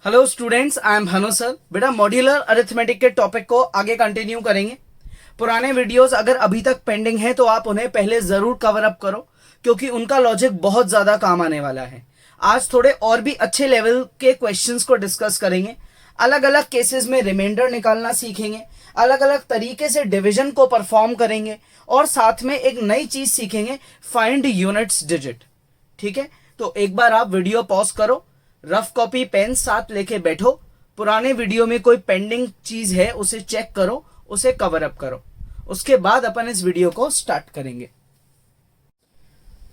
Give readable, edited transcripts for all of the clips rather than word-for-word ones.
Hello students, I am Bhanu sir. बेटा modular arithmetic के topic को आगे कंटिन्यू करेंगे। पुराने वीडियोस अगर अभी तक पेंडिंग हैं तो आप उन्हें पहले जरूर कवर अप करो, क्योंकि उनका लॉजिक बहुत ज्यादा काम आने वाला है। आज थोड़े और भी अच्छे लेवल के क्वेश्चंस को डिस्कस करेंगे। अलग अलग केसेस में रिमाइंडर निकालना सीखेंगे, अलग अलग तरीके से डिवीजन को परफॉर्म करेंगे और साथ में एक नई चीज सीखेंगे, फाइंड यूनिट्स डिजिट। ठीक है, तो एक बार आप वीडियो पॉज करो, रफ कॉपी पेन साथ लेके बैठो, पुराने वीडियो में कोई पेंडिंग चीज है उसे चेक करो, उसे कवर अप करो। उसके बाद अपन इस वीडियो को स्टार्ट करेंगे।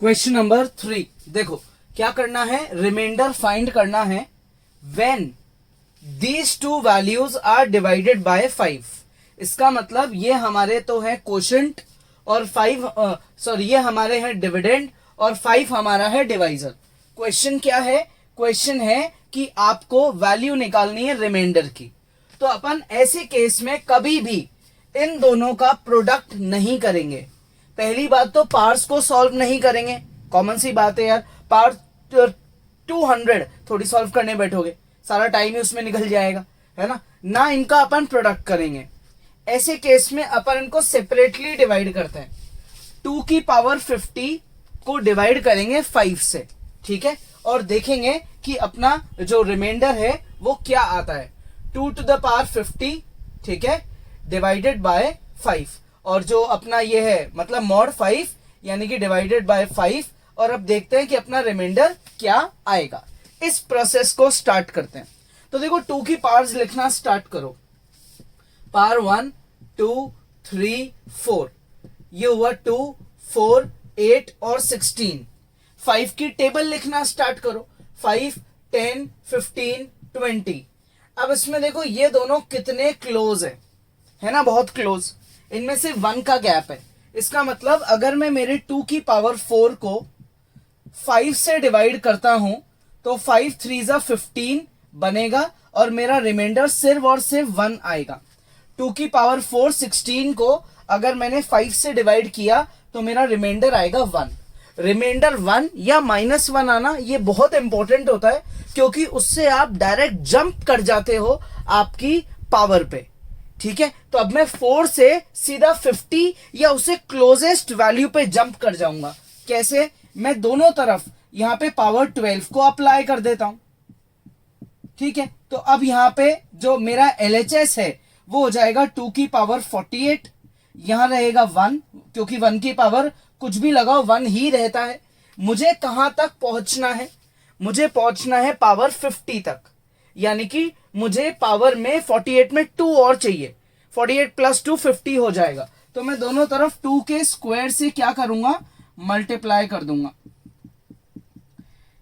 क्वेश्चन नंबर 3 देखो, क्या करना है, रिमाइंडर फाइंड करना है when these two values are divided by 5। इसका मतलब ये हमारे तो है कोशेंट और 5 ये हमारे हैं डिविडेंड और 5 हमारा है डिवाइजर। क्वेश्चन क्या है, क्वेश्चन है कि आपको वैल्यू निकालनी है रिमाइंडर की। तो अपन ऐसे केस में कभी भी इन दोनों का प्रोडक्ट नहीं करेंगे। पहली बात तो पार्ट्स को सॉल्व नहीं करेंगे, कॉमन सी बात है यार। पार्ट 200 थोड़ी सॉल्व करने बैठोगे, सारा टाइम ही उसमें निकल जाएगा, है ना इनका अपन प्रोडक्ट करेंगे। ऐसे केस में अपन इनको सेपरेटली डिवाइड करते हैं। 2 की पावर 50 को डिवाइड करेंगे 5 से, ठीक है, और देखेंगे कि अपना जो रिमाइंडर है वो क्या आता है। 2 टू द पावर 50, ठीक है, डिवाइडेड बाय 5, और जो अपना ये है मतलब मॉड 5 यानी कि डिवाइडेड बाय 5। और अब देखते हैं कि अपना रिमाइंडर क्या आएगा। इस प्रोसेस को स्टार्ट करते हैं। तो देखो 2 की पावर्स लिखना स्टार्ट करो। पावर 1 2 3 4, ये हुआ 2 4 8 और 16। 5 की टेबल लिखना स्टार्ट करो, 5 10 15 20। अब इसमें देखो ये दोनों कितने क्लोज है ना, बहुत क्लोज। इनमें से 1 का गैप है। इसका मतलब अगर मैं मेरे 2 की पावर 4 को 5 से डिवाइड करता हूं तो 5 3 15 बनेगा और मेरा रिमाइंडर सिर्फ और सिर्फ 1 आएगा। 2 की पावर 4 16 को अगर मैंने 5 से डिवाइड किया तो मेरा रिमाइंडर आएगा 1। रिमाइंडर 1 या -1 आना ये बहुत इंपॉर्टेंट होता है, क्योंकि उससे आप डायरेक्ट जंप कर जाते हो आपकी पावर पे। ठीक है, तो अब मैं 4 से सीधा 50 या उसे क्लोजेस्ट वैल्यू पे जंप कर जाऊंगा। कैसे, मैं दोनों तरफ यहां पे पावर 12 को अप्लाई कर देता हूं। ठीक है, तो अब यहां पे जो मेरा LHS है वो हो जाएगा 2 की पावर 48, यहां रहेगा 1, क्योंकि 1 की पावर कुछ भी लगाओ 1 ही रहता है। मुझे कहां तक पहुंचना है, मुझे पहुंचना है पावर 50 तक, यानी कि मुझे पावर में 48 में 2 और चाहिए। 48 प्लस 2 50 हो जाएगा। तो मैं दोनों तरफ 2 के स्क्वायर से क्या करूंगा, मल्टीप्लाई कर दूंगा।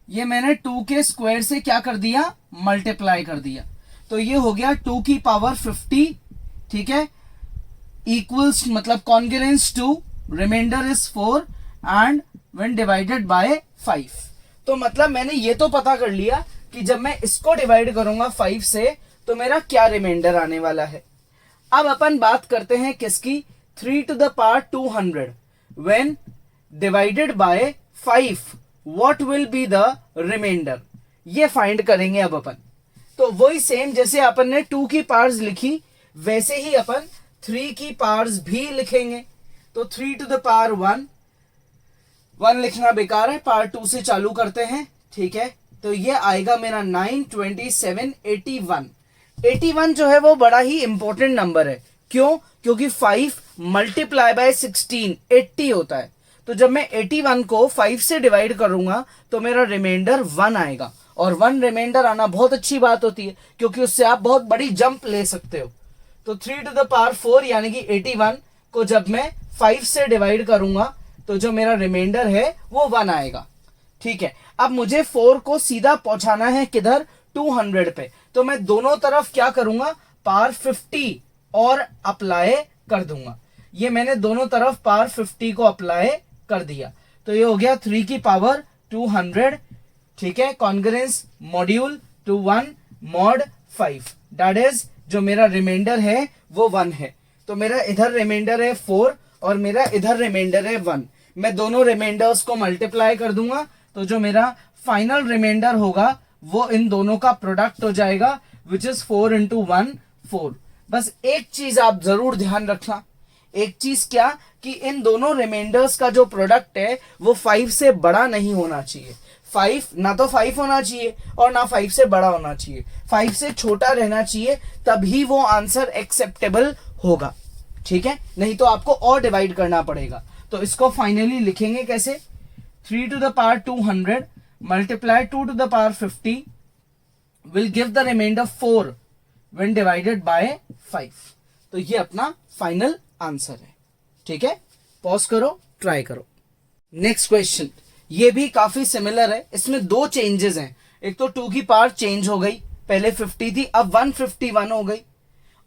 ये मैंने 2 के स्क्वायर से क्या कर दिया, मल्टीप्लाई कर दिया। तो ये हो गया 2 की पावर 50, ठीक है, इक्वल्स मतलब congruence to remainder is 4 and when divided by 5। तो मतलब मैंने ये तो पता कर लिया कि जब मैं इसको डिवाइड करूंगा 5 से तो मेरा क्या रिमाइंडर आने वाला है। अब अपन बात करते हैं किसकी, 3 to the power 200 when divided by 5 what will be the remainder, ये फाइंड करेंगे अब अपन। तो वही सेम जैसे अपन ने 2 की पावर्स लिखी वैसे ही अपन 3 की पावर्स भी लिखेंगे। तो 3 टू द पावर 1 लिखना बेकार है, पावर 2 से चालू करते हैं। ठीक है, तो ये आएगा मेरा 9 27 81। 81 जो है वो बड़ा ही इंपॉर्टेंट नंबर है। क्यों, क्योंकि 5 मल्टीप्लाई बाय 16 80 होता है। तो जब मैं 81 को 5 से डिवाइड करूंगा तो मेरा रिमाइंडर 1 आएगा, और 1 रिमाइंडर आना बहुत अच्छी बात होती है, क्योंकि उससे आप बहुत बड़ी जंप ले सकते हो। तो 3 टू द पावर 4 यानी कि 81 को जब मैं 5 से डिवाइड करूंगा तो जो मेरा रिमाइंडर है वो 1 आएगा। ठीक है, अब मुझे 4 को सीधा पहुंचाना है किधर, 200 पे। तो मैं दोनों तरफ क्या करूंगा, पावर 50 और अप्लाई कर दूंगा। ये मैंने दोनों तरफ पावर 50 को अप्लाई कर दिया। तो ये हो गया 3 की पावर 200, ठीक है, congruence module to 1 mod 5, that is जो मेरा रिमाइंडर है वो 1 है। तो मेरा इधर रिमाइंडर है 4 और मेरा इधर रिमाइंडर है 1। मैं दोनों रिमाइंडर्स को मल्टीप्लाई कर दूंगा तो जो मेरा फाइनल रिमाइंडर होगा वो इन दोनों का प्रोडक्ट हो जाएगा, विच इज 4 इंटू 1 4। बस एक चीज आप जरूर ध्यान रखना, एक चीज क्या, कि इन दोनों रिमाइंडर्स का जो प्रोडक्ट है वो 5 से बड़ा नहीं होना चाहिए। 5 ना तो 5 होना चाहिए और ना 5 से बड़ा होना चाहिए, 5 से छोटा रहना चाहिए, तभी वो आंसर एक्सेप्टेबल होगा। ठीक है, नहीं तो आपको और डिवाइड करना पड़ेगा। तो इसको फाइनली लिखेंगे कैसे, 3 to the power 200 multiply 2 to the power 50 will give the remainder 4 when divided by 5। तो ये अपना फाइनल आंसर है। ठीक है, पॉज करो, ट्राई करो। नेक्स्ट क्वेश्चन, ये भी काफी सिमिलर है, इसमें दो चेंजेस हैं। एक तो 2 की पावर चेंज हो गई, पहले 50 थी अब 151 हो गई,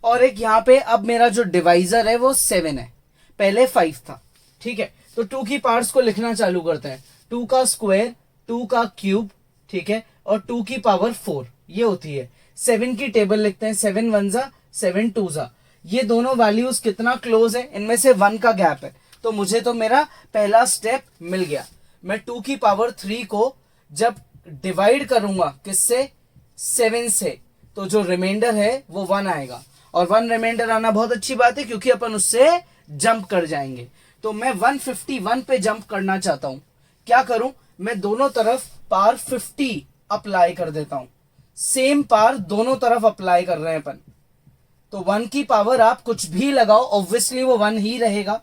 और एक यहाँ पे अब मेरा जो डिवाइजर है वो 7 है, पहले 5 था। ठीक है, तो 2 की पावर्स को लिखना चालू करते हैं। 2 का स्क्वायर, 2 का क्यूब, ठीक है, और 2 की पावर 4 ये होती है। 7 की टेबल लिखते हैं, 7 1 जा 7 2 जा। ये दोनों वैल्यूज कितना क्लोज है, इनमें से 1 का गैप है, तो मुझे तो मेरा पहला स्टेप मिल गया। मैं 2 की पावर 3 को जब डिवाइड करूंगा किससे, 7 से, तो जो रिमाइंडर है वो 1 आएगा, और 1 रिमाइंडर आना बहुत अच्छी बात है क्योंकि अपन उससे जंप कर जाएंगे। तो मैं 151 पे जंप करना चाहता हूं, क्या करूं, मैं दोनों तरफ पावर 50 अप्लाई कर देता हूं। सेम पावर दोनों तरफ अप्लाई कर रहे हैं अपन, तो 1 की पावर आप कुछ भी लगाओ, ऑब्वियसली वो 1 ही रहेगा।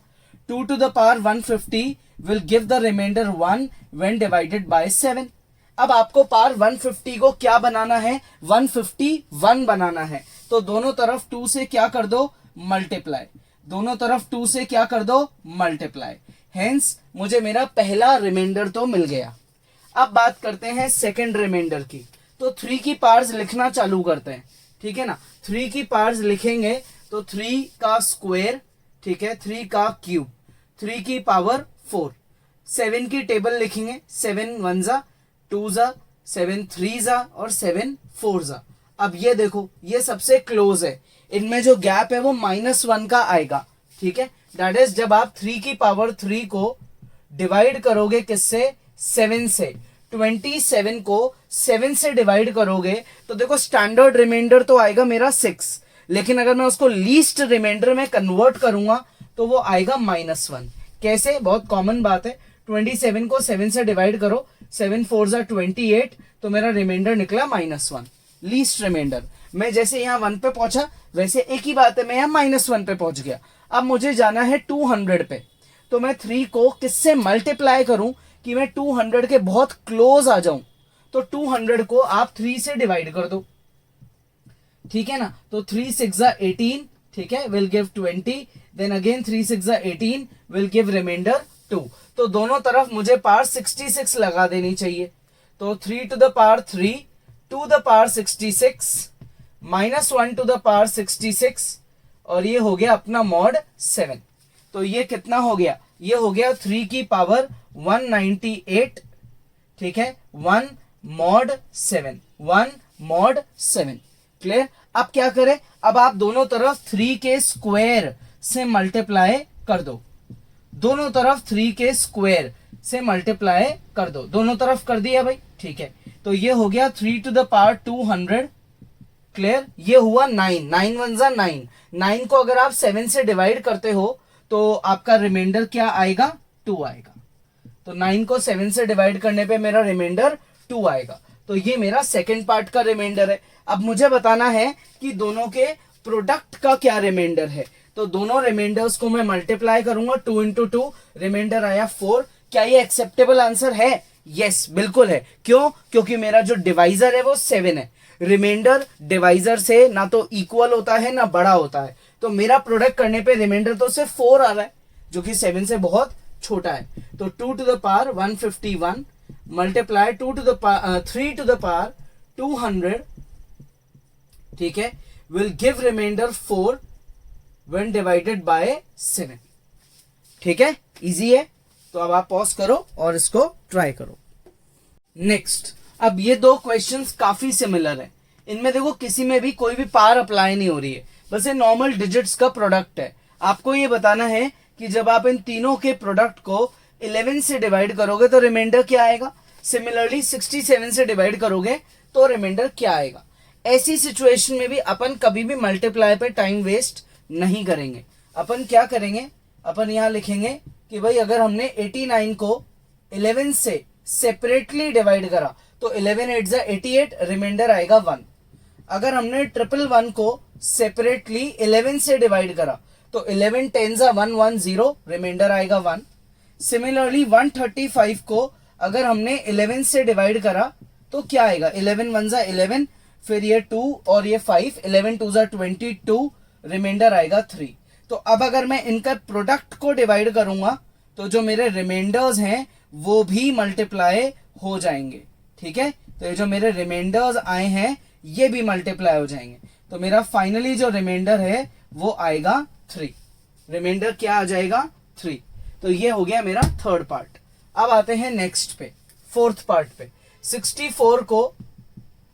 2 to the power 150 will give the remainder 1 when divided by 7। अब आपको पावर 150 को क्या बनाना है, 151 बनाना है, तो दोनों तरफ 2 से क्या कर दो, मल्टीप्लाई, दोनों तरफ 2 से क्या कर दो, मल्टीप्लाई। हेंस मुझे मेरा पहला रिमाइंडर तो मिल गया। अब बात करते हैं सेकंड रिमाइंडर की, तो 3 की पावर्स लिखना चालू करते हैं। ठीक है ना, 3 की पावर्स लिखेंगे तो 3 का स्क्वायर, ठीक है, 3 का क्यूब, 3 की पावर 4। 7 की टेबल लिखेंगे, 7 1 जा 2 जा 7 3 जा और 7 4 जा। अब ये देखो, ये सबसे क्लोज है, इनमें जो गैप है वो -1 का आएगा। ठीक है, दैट इज जब आप 3 की पावर 3 को डिवाइड करोगे किससे, 7 से, 27 को 7 से डिवाइड करोगे तो देखो स्टैंडर्ड रिमाइंडर तो आएगा मेरा 6, लेकिन अगर मैं उसको लीस्ट रिमाइंडर में कन्वर्ट करूंगा तो वो आएगा -1। कैसे, बहुत कॉमन बात है, 27 को 7 से डिवाइड करो, 7 4 जा 28, तो मेरा रिमाइंडर निकला -1, लीस्ट रिमाइंडर। मैं जैसे यहाँ 1 पे पहुंचा वैसे एक ही बात है, मैं यहाँ -1 पे पहुंच गया। अब मुझे जाना है 200 पे, तो मैं 3 को किससे मल्टीप्लाई करूं कि मैं 200 के बहुत क्लोज आ जाऊं, तो 200 को आप 3 से डिवाइड कर दो। ठीक है ना, तो 3 6 जा 18, ठीक है, विल गिव 20, देन अगेन 3 6 जा 18 विल गिव रिमाइंडर 2। तो दोनों तरफ मुझे पावर 66 लगा देनी चाहिए, तो 3 to the power 3 to the power 66 -1 to the power 66, और ये हो गया अपना मॉड 7। तो ये कितना हो गया, ये हो गया 3 की पावर 198, ठीक है, 1 मॉड 7, 1 मॉड 7। क्लियर। अब क्या करें, अब आप दोनों तरफ 3 के स्क्वायर से मल्टीप्लाई कर दो, दोनों तरफ 3 के स्क्वायर से मल्टीप्लाई कर दो, दोनों तरफ कर दिया भाई। ठीक है, तो ये हो गया 3 टू द पावर 200। क्लियर, ये हुआ 9, 9 1 जा 9, 9 को अगर आप 7 से डिवाइड करते हो तो आपका रिमाइंडर क्या आएगा, 2 आएगा। तो 9 को 7 से डिवाइड करने पे मेरा रिमाइंडर 2 आएगा। तो ये मेरा सेकंड पार्ट का रिमाइंडर है। अब मुझे बताना है कि दोनों के प्रोडक्ट का क्या रिमाइंडर है, तो दोनों रिमाइंडर्स को मैं मल्टीप्लाई करूंगा, 2 इंटू 2, रिमाइंडर आया 4। क्या ये एक्सेप्टेबल आंसर है? यस, बिल्कुल है। क्यों? क्योंकि मेरा जो डिवाइजर है वो 7 है। रिमाइंडर डिवाइजर से ना तो इक्वल होता है ना बड़ा होता है, तो मेरा प्रोडक्ट करने पे रिमाइंडर तो सिर्फ 4 आ रहा है जो कि 7 से बहुत छोटा है। तो 2 to the power 151 multiply 3 to the power 200, ठीक है, will give remainder 4 when divided by 7। ठीक है, इजी है। तो अब आप पॉज करो और इसको ट्राई करो। नेक्स्ट, अब ये दो क्वेश्चंस काफी सिमिलर है। इनमें देखो किसी में भी कोई भी पावर अप्लाई नहीं हो रही है, बस ये नॉर्मल डिजिट्स का प्रोडक्ट है। आपको ये बताना है कि जब आप इन तीनों के प्रोडक्ट को 11 से डिवाइड करोगे तो रिमाइंडर क्या आएगा। सिमिलरली 67 से डिवाइड करोगे तो रिमाइंडर क्या आएगा। ऐसी सिचुएशन में भी अपन कभी भी मल्टीप्लाई पे टाइम वेस्ट नहीं करेंगे। अपन क्या करेंगे, अपन यहां लिखेंगे कि भाई अगर हमने 89 को 11 से सेपरेटली डिवाइड करा तो 11 8 जा 88, रिमाइंडर आएगा 1। अगर हमने 111 को सेपरेटली 11 से डिवाइड करा तो 11 10 जा 110, रिमाइंडर आएगा 1। सिमिलरली 135 को अगर हमने 11 से डिवाइड करा तो क्या आएगा, 11 1 जा 11, फिर ये 2 और ये 5, 11 2 जा 22, रिमाइंडर आएगा 3। तो अब अगर मैं इनका प्रोडक्ट को डिवाइड करूंगा तो जो मेरे रिमाइंडर्स हैं वो भी मल्टीप्लाई हो जाएंगे। ठीक है, तो ये जो मेरे रिमाइंडर्स आए हैं ये भी मल्टीप्लाई हो जाएंगे। तो मेरा फाइनली जो रिमाइंडर है वो आएगा 3। रिमाइंडर क्या आ जाएगा, 3। तो ये हो गया मेरा थर्ड पार्ट। अब आते हैं नेक्स्ट पे, फोर्थ पार्ट पे। 64 को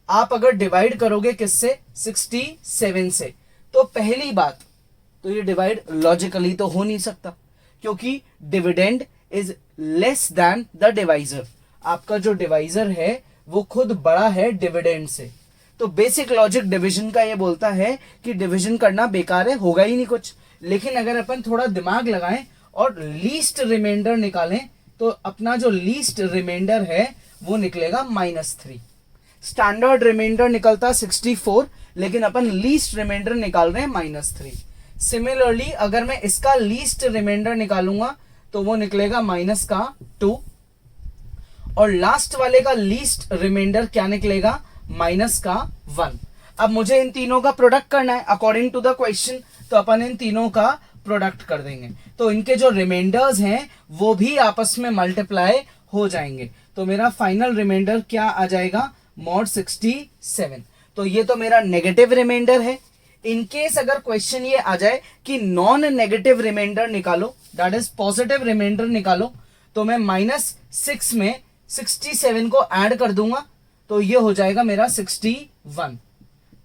आप अगर डिवाइड करोगे किससे, 67 से, तो पहली बात तो ये डिवाइड लॉजिकली तो हो नहीं सकता क्योंकि dividend is less than the divisor. आपका जो डिवाइजर है वो खुद बड़ा है डिविडेंड से। तो बेसिक लॉजिक डिवीजन का ये बोलता है कि डिवीजन करना बेकार है, होगा ही नहीं कुछ। लेकिन अगर अपन थोड़ा दिमाग लगाएं और लीस्ट रिमाइंडर निकालें तो अपना जो लीस्ट रिमाइंडर है वो निकलेगा -3। स्टैंडर्ड रिमाइंडर निकलता 64, लेकिन अपन लीस्ट रिमाइंडर निकाल रहे हैं -3। सिमिलरली अगर मैं इसका लीस्ट रिमाइंडर निकालूंगा तो वो निकलेगा -2, और लास्ट वाले का लीस्ट रिमाइंडर क्या निकलेगा, -1। अब मुझे इन तीनों का प्रोडक्ट करना है अकॉर्डिंग टू द क्वेश्चन, तो अपन इन तीनों का प्रोडक्ट कर देंगे तो इनके जो रिमाइंडर्स हैं वो भी आपस में मल्टीप्लाई हो जाएंगे। तो मेरा फाइनल रिमाइंडर क्या आ जाएगा, mod 67। तो ये तो मेरा नेगेटिव रिमाइंडर है। इनकेस अगर क्वेश्चन ये आ जाए कि नॉन नेगेटिव रिमाइंडर निकालो, दैट इज पॉजिटिव रिमाइंडर निकालो, तो मैं -6 में 67 को ऐड कर दूंगा तो ये हो जाएगा मेरा 61।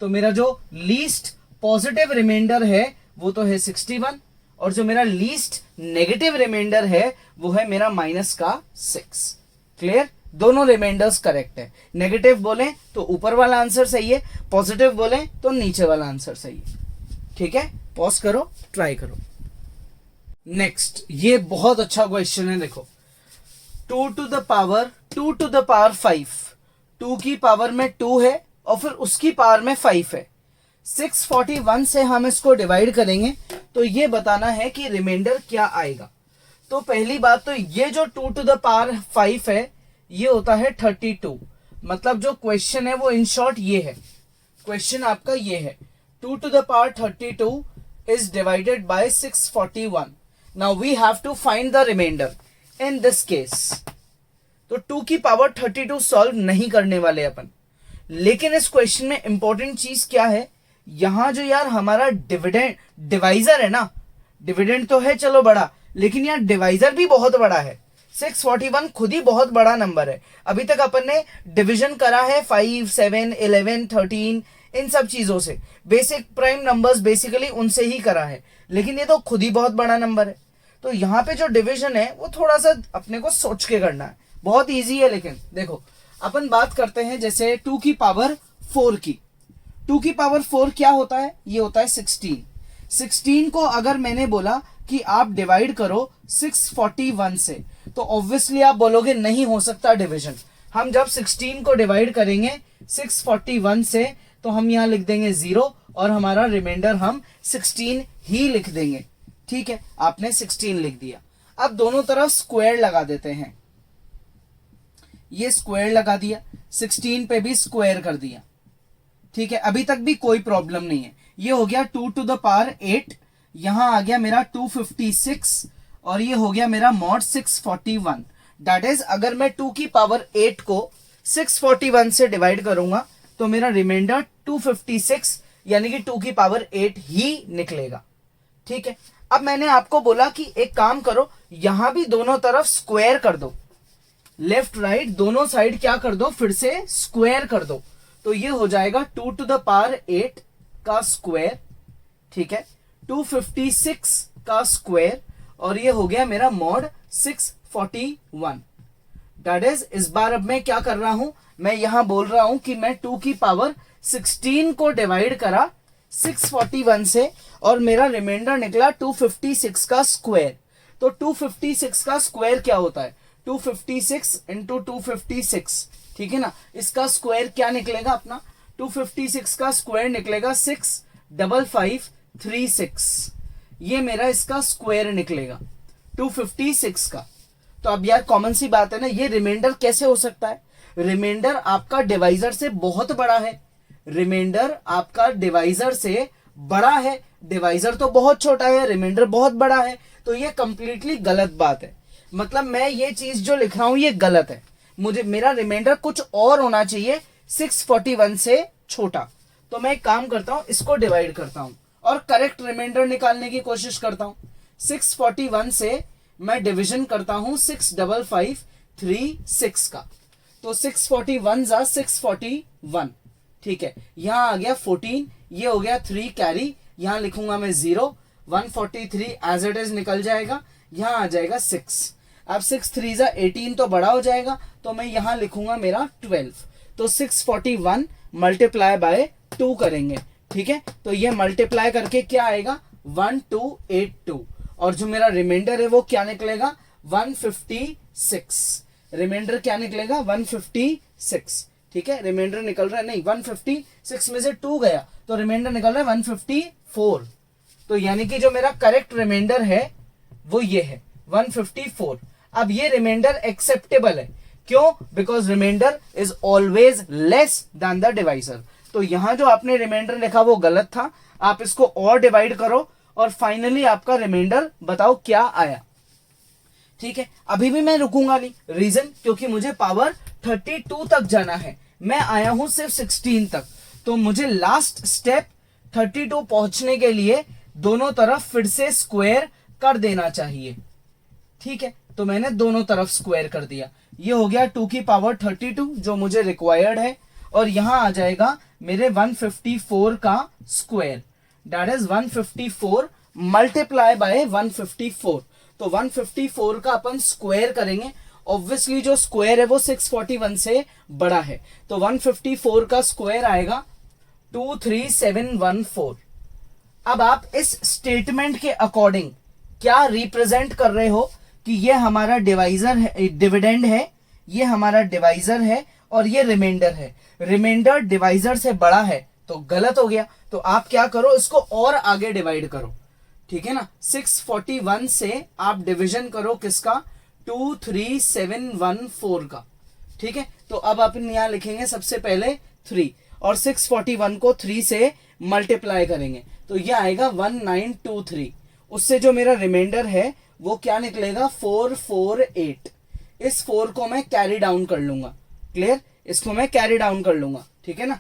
तो मेरा जो लीस्ट पॉजिटिव रिमाइंडर है वो तो है 61, और जो मेरा लीस्ट नेगेटिव रिमाइंडर है वो है मेरा -6। क्लियर, दोनों रिमाइंडर्स करेक्ट है। नेगेटिव बोले तो ऊपर वाला आंसर सही है, पॉजिटिव बोले तो नीचे वाला आंसर सही है। ठीक है, पॉज करो, ट्राई करो। नेक्स्ट, ये बहुत अच्छा क्वेश्चन है। देखो, 2 to the power 5, 2 की पावर में 2 है और फिर उसकी पावर में 5 है। 641 से हम इसको डिवाइड करेंगे तो ये बताना है कि रिमाइंडर क्या आएगा। तो पहली बात तो ये जो 2 to the power 5 है ये होता है 32। मतलब जो क्वेश्चन है वो इन शॉर्ट ये है, क्वेश्चन आपका ये है 2 to the power 32 is divided by 641. Now we have to find the remainder. In this case, तो 2 की पावर 32 सॉल्व नहीं करने वाले अपन। लेकिन इस क्वेश्चन में इंपॉर्टेंट चीज क्या है, यहां जो यार हमारा डिविडेंड डिवाइजर है ना, डिविडेंड तो है चलो बड़ा, लेकिन यार डिवाइजर भी बहुत बड़ा है। 641 खुद ही बहुत बड़ा नंबर है। अभी तक अपन ने डिवीजन करा है 5, 7, 11, 13 इन सब चीजों से, बेसिक प्राइम नंबर्स बेसिकली उनसे ही करा है, लेकिन ये तो खुद ही बहुत बड़ा नंबर है। तो यहाँ पे जो डिवीजन है वो थोड़ा सा अपने को सोच के करना है, बहुत इजी है। लेकिन देखो अपन बात करते हैं जैसे 2 की पावर 4 की। 2 की पावर 4 क्या होता है, ये होता है 16। 16 को अगर मैंने बोला कि आप डिवाइड करो 641 से, तो ऑब्वियसली आप बोलोगे नहीं हो सकता डिवीजन। हम जब 16 को डिवाइड करेंगे 641 से तो हम यहां लिख देंगे 0 और हमारा रिमाइंडर हम 16 ही लिख देंगे। ठीक है, आपने 16 लिख दिया। अब दोनों तरफ स्क्वायर लगा देते हैं, ये स्क्वायर लगा दिया, 16 पे भी स्क्वायर कर दिया। ठीक है, अभी तक भी कोई प्रॉब्लम नहीं है। ये हो गया 2 to the power 8, यहां आ गया मेरा 256 और ये हो गया मेरा mod 641। दैट इज अगर मैं 2 की पावर 8 को 641 से डिवाइड करूंगा तो मेरा रिमाइंडर 256 यानी कि 2 की पावर 8 ही निकलेगा। ठीक है, अब मैंने आपको बोला कि एक काम करो, यहां भी दोनों तरफ स्क्वायर कर दो, लेफ्ट राइट दोनों साइड क्या कर दो, फिर से स्क्वायर कर दो। तो ये हो जाएगा 2 to the power 8 का स्क्वायर, ठीक है, 256 का स्क्वायर, और ये हो गया मेरा mod 641। दैट इज इस बार अब मैं क्या कर रहा हूं, मैं यहां बोल रहा हूं कि मैं 2 की पावर 16 को डिवाइड करा 641 से और मेरा रिमाइंडर निकला 256 का स्क्वायर। तो 256 का स्क्वायर क्या होता है, 256 इंटू 256, ठीक है ना। इसका स्क्वायर क्या निकलेगा अपना, 256 का स्क्वायर निकलेगा 65536, ये मेरा इसका स्क्वायर निकलेगा 256 का। तो अब यार कॉमन सी बात है ना, ये रिमाइंडर कैसे हो सकता है, रिमाइंडर आपका डिवाइजर से बहुत बड़ा है, रिमाइंडर आपका डिवाइजर से बड़ा है, डिवाइजर तो बहुत छोटा है, रिमाइंडर बहुत बड़ा है। तो ये कंप्लीटली गलत बात है, मतलब मैं ये चीज जो लिख रहा हूं ये गलत है, मुझे मेरा रिमाइंडर कुछ और होना चाहिए 641 से छोटा। तो मैं एक काम करता हूं, इसको डिवाइड करता हूं और करेक्ट रिमाइंडर निकालने की कोशिश करता हूं। 641 से मैं डिवीजन करता हूं 65536 का, तो 641 जा 641, ठीक है। यहां आ गया 14, ये हो गया 3 कैरी, यहां लिखूंगा मैं 0, 143 एज इट इज निकल जाएगा, यहां आ जाएगा 6। अब 6 3 जा 18 तो बड़ा हो जाएगा, तो मैं यहां लिखूंगा मेरा 12। तो 641 मल्टीप्लाई बाय 2 करेंगे, ठीक है। तो ये मल्टीप्लाई करके क्या आएगा 1282, और जो मेरा रिमाइंडर है वो क्या निकलेगा 156, रिमाइंडर क्या निकलेगा 156, ठीक है। रिमाइंडर निकल रहा है, नहीं 156 में से 2 गया तो रिमाइंडर निकल रहा है 154। तो यानी कि जो मेरा करेक्ट रिमाइंडर है वो ये है 154। अब ये रिमाइंडर एक्सेप्टेबल है, क्यों, because remainder is always less than the divisor. तो यहां जो आपने रिमाइंडर लिखा वो गलत था, आप इसको और डिवाइड करो और फाइनली आपका रिमाइंडर बताओ क्या आया, ठीक है। अभी भी मैं रुकूंगा नहीं, रीजन क्योंकि मुझे पावर 32 तक जाना है, मैं आया हूं सिर्फ 16 तक, तो मुझे लास्ट स्टेप 32 पहुंचने के लिए दोनों तरफ फिर से स्क्वायर कर देना चाहिए, ठीक है। तो मैंने दोनों तरफ स्क्वायर कर दिया, ये हो गया 2 की पावर 32 जो मुझे रिक्वायर्ड है, और यहां आ जाएगा मेरे 154 का square, that is 154 multiply by 154। तो 154 का अपन स्क्वायर करेंगे, ऑब्वियसली जो स्क्वायर है वो 641 से बड़ा है, तो 154 का स्क्वायर आएगा 23714। अब आप इस स्टेटमेंट के अकॉर्डिंग क्या रिप्रेजेंट कर रहे हो कि ये हमारा डिवाइजर है, डिविडेंड है, ये हमारा डिवाइजर है और ये रिमाइंडर है, रिमाइंडर डिवाइजर से बड़ा है तो गलत हो गया। तो आप क्या करो, इसको और आगे डिवाइड करो, ठीक है ना। 641 से आप डिवीजन करो किसका 23714 का, ठीक है। तो अब अपन यहां लिखेंगे सबसे पहले 3 और 641 को 3 से मल्टीप्लाई करेंगे तो ये आएगा 1923, उससे जो मेरा रिमाइंडर है वो क्या निकलेगा 448। इस 4 को मैं कैरी डाउन कर लूंगा, क्लियर, इसको मैं कैरी डाउन कर लूंगा, ठीक है ना।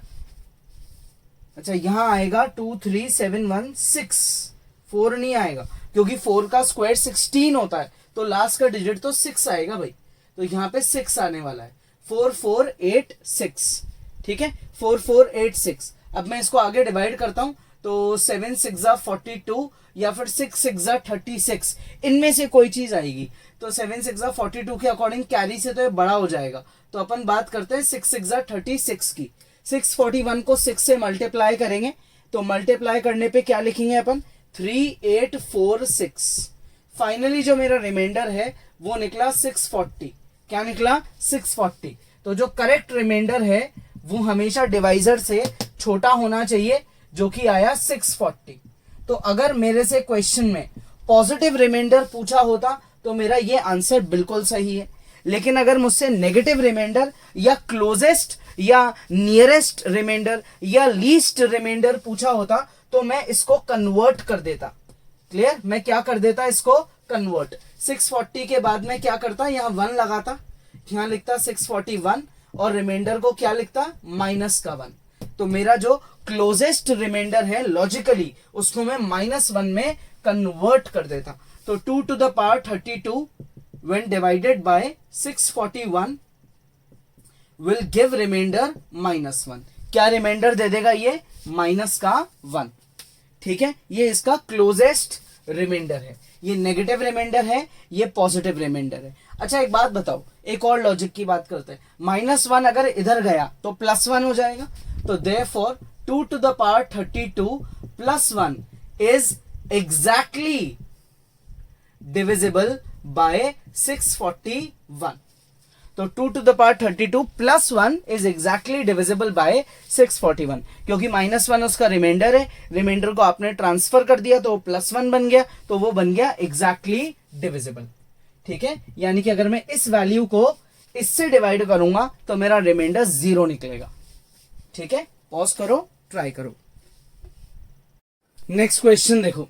अच्छा यहां आएगा 23716, 4 नहीं आएगा क्योंकि 4 का स्क्वायर 16 होता है, तो लास्ट का डिजिट तो 6 आएगा भाई, तो यहां पे 6 आने वाला है, 4486, ठीक है 4486। अब मैं इसको आगे डिवाइड करता हूं तो 7 6 42 या फिर 6 6 36, इनमें से कोई चीज आएगी। तो 7 6 42 के अकॉर्डिंग कैरी से तो ये बड़ा हो जाएगा, तो अपन बात करते हैं 6 6 36 की। 641 को 6 से मल्टीप्लाई करेंगे तो मल्टीप्लाई करने पे क्या लिखेंगे अपन 3846। फाइनली जो मेरा रिमाइंडर है वो निकला 640, क्या निकला 640। तो जो करेक्ट रिमाइंडर है वो हमेशा डिवाइजर से छोटा होना चाहिए, जो कि आया 640। तो अगर मेरे से क्वेश्चन में पॉजिटिव रिमाइंडर पूछा होता तो मेरा ये आंसर बिल्कुल सही है, लेकिन अगर मुझसे नेगेटिव रिमाइंडर या क्लोजेस्ट या नियरेस्ट रिमाइंडर या लीस्ट रिमाइंडर पूछा होता तो मैं इसको कन्वर्ट कर देता, क्लियर, मैं क्या कर देता इसको कन्वर्ट। 640 के बाद में क्या करता, यहाँ 1 लगाता, यहाँ लिखता 641 और रिमाइंडर को क्या लिखता माइनस का 1। तो मेरा जो क्लोजेस्ट रिमाइंडर है लॉजिकली उसको मैं -1 में कन्वर्ट कर देता। तो 2 to the power 32 when divided by 641 will give remainder -1। क्या रिमाइंडर दे देगा ये माइनस का 1, ठीक है। ये इसका क्लोजेस्ट रिमाइंडर है, ये नेगेटिव रिमाइंडर है, ये पॉजिटिव रिमाइंडर है। अच्छा एक बात बताओ, एक और लॉजिक की बात करते हैं। -1 अगर इधर गया तो +1 हो जाएगा, तो therefore 2 to the power 32 + 1 is exactly divisible by 641। तो 2 to the power 32 + 1 is exactly divisible by 641, क्योंकि -1 उसका रिमाइंडर है, रिमाइंडर को आपने ट्रांसफर कर दिया तो +1 बन गया, तो वो बन गया एग्जैक्टली डिविजिबल। ठीक है, यानी कि अगर मैं इस वैल्यू को इससे डिवाइड करूंगा तो मेरा रिमाइंडर 0 निकलेगा। ठीक है, पॉज करो, ट्राई करो। नेक्स्ट क्वेश्चन देखो,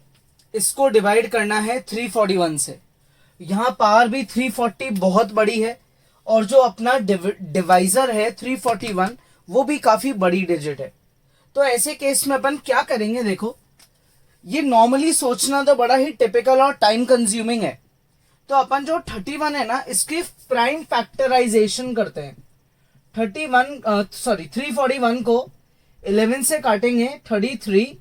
इसको डिवाइड करना है 341 से। यहां पावर भी 340 बहुत बड़ी है, और जो अपना डिवाइजर है 341 वो भी काफी बड़ी डिजिट है। तो ऐसे केस में अपन क्या करेंगे, देखो ये नॉर्मली सोचना तो बड़ा ही टिपिकल और टाइम कंज्यूमिंग है। तो अपन जो 31 है ना, इसकी प्राइम फैक्टराइजेशन करते हैं। 341 को 11 से काटेंगे 33,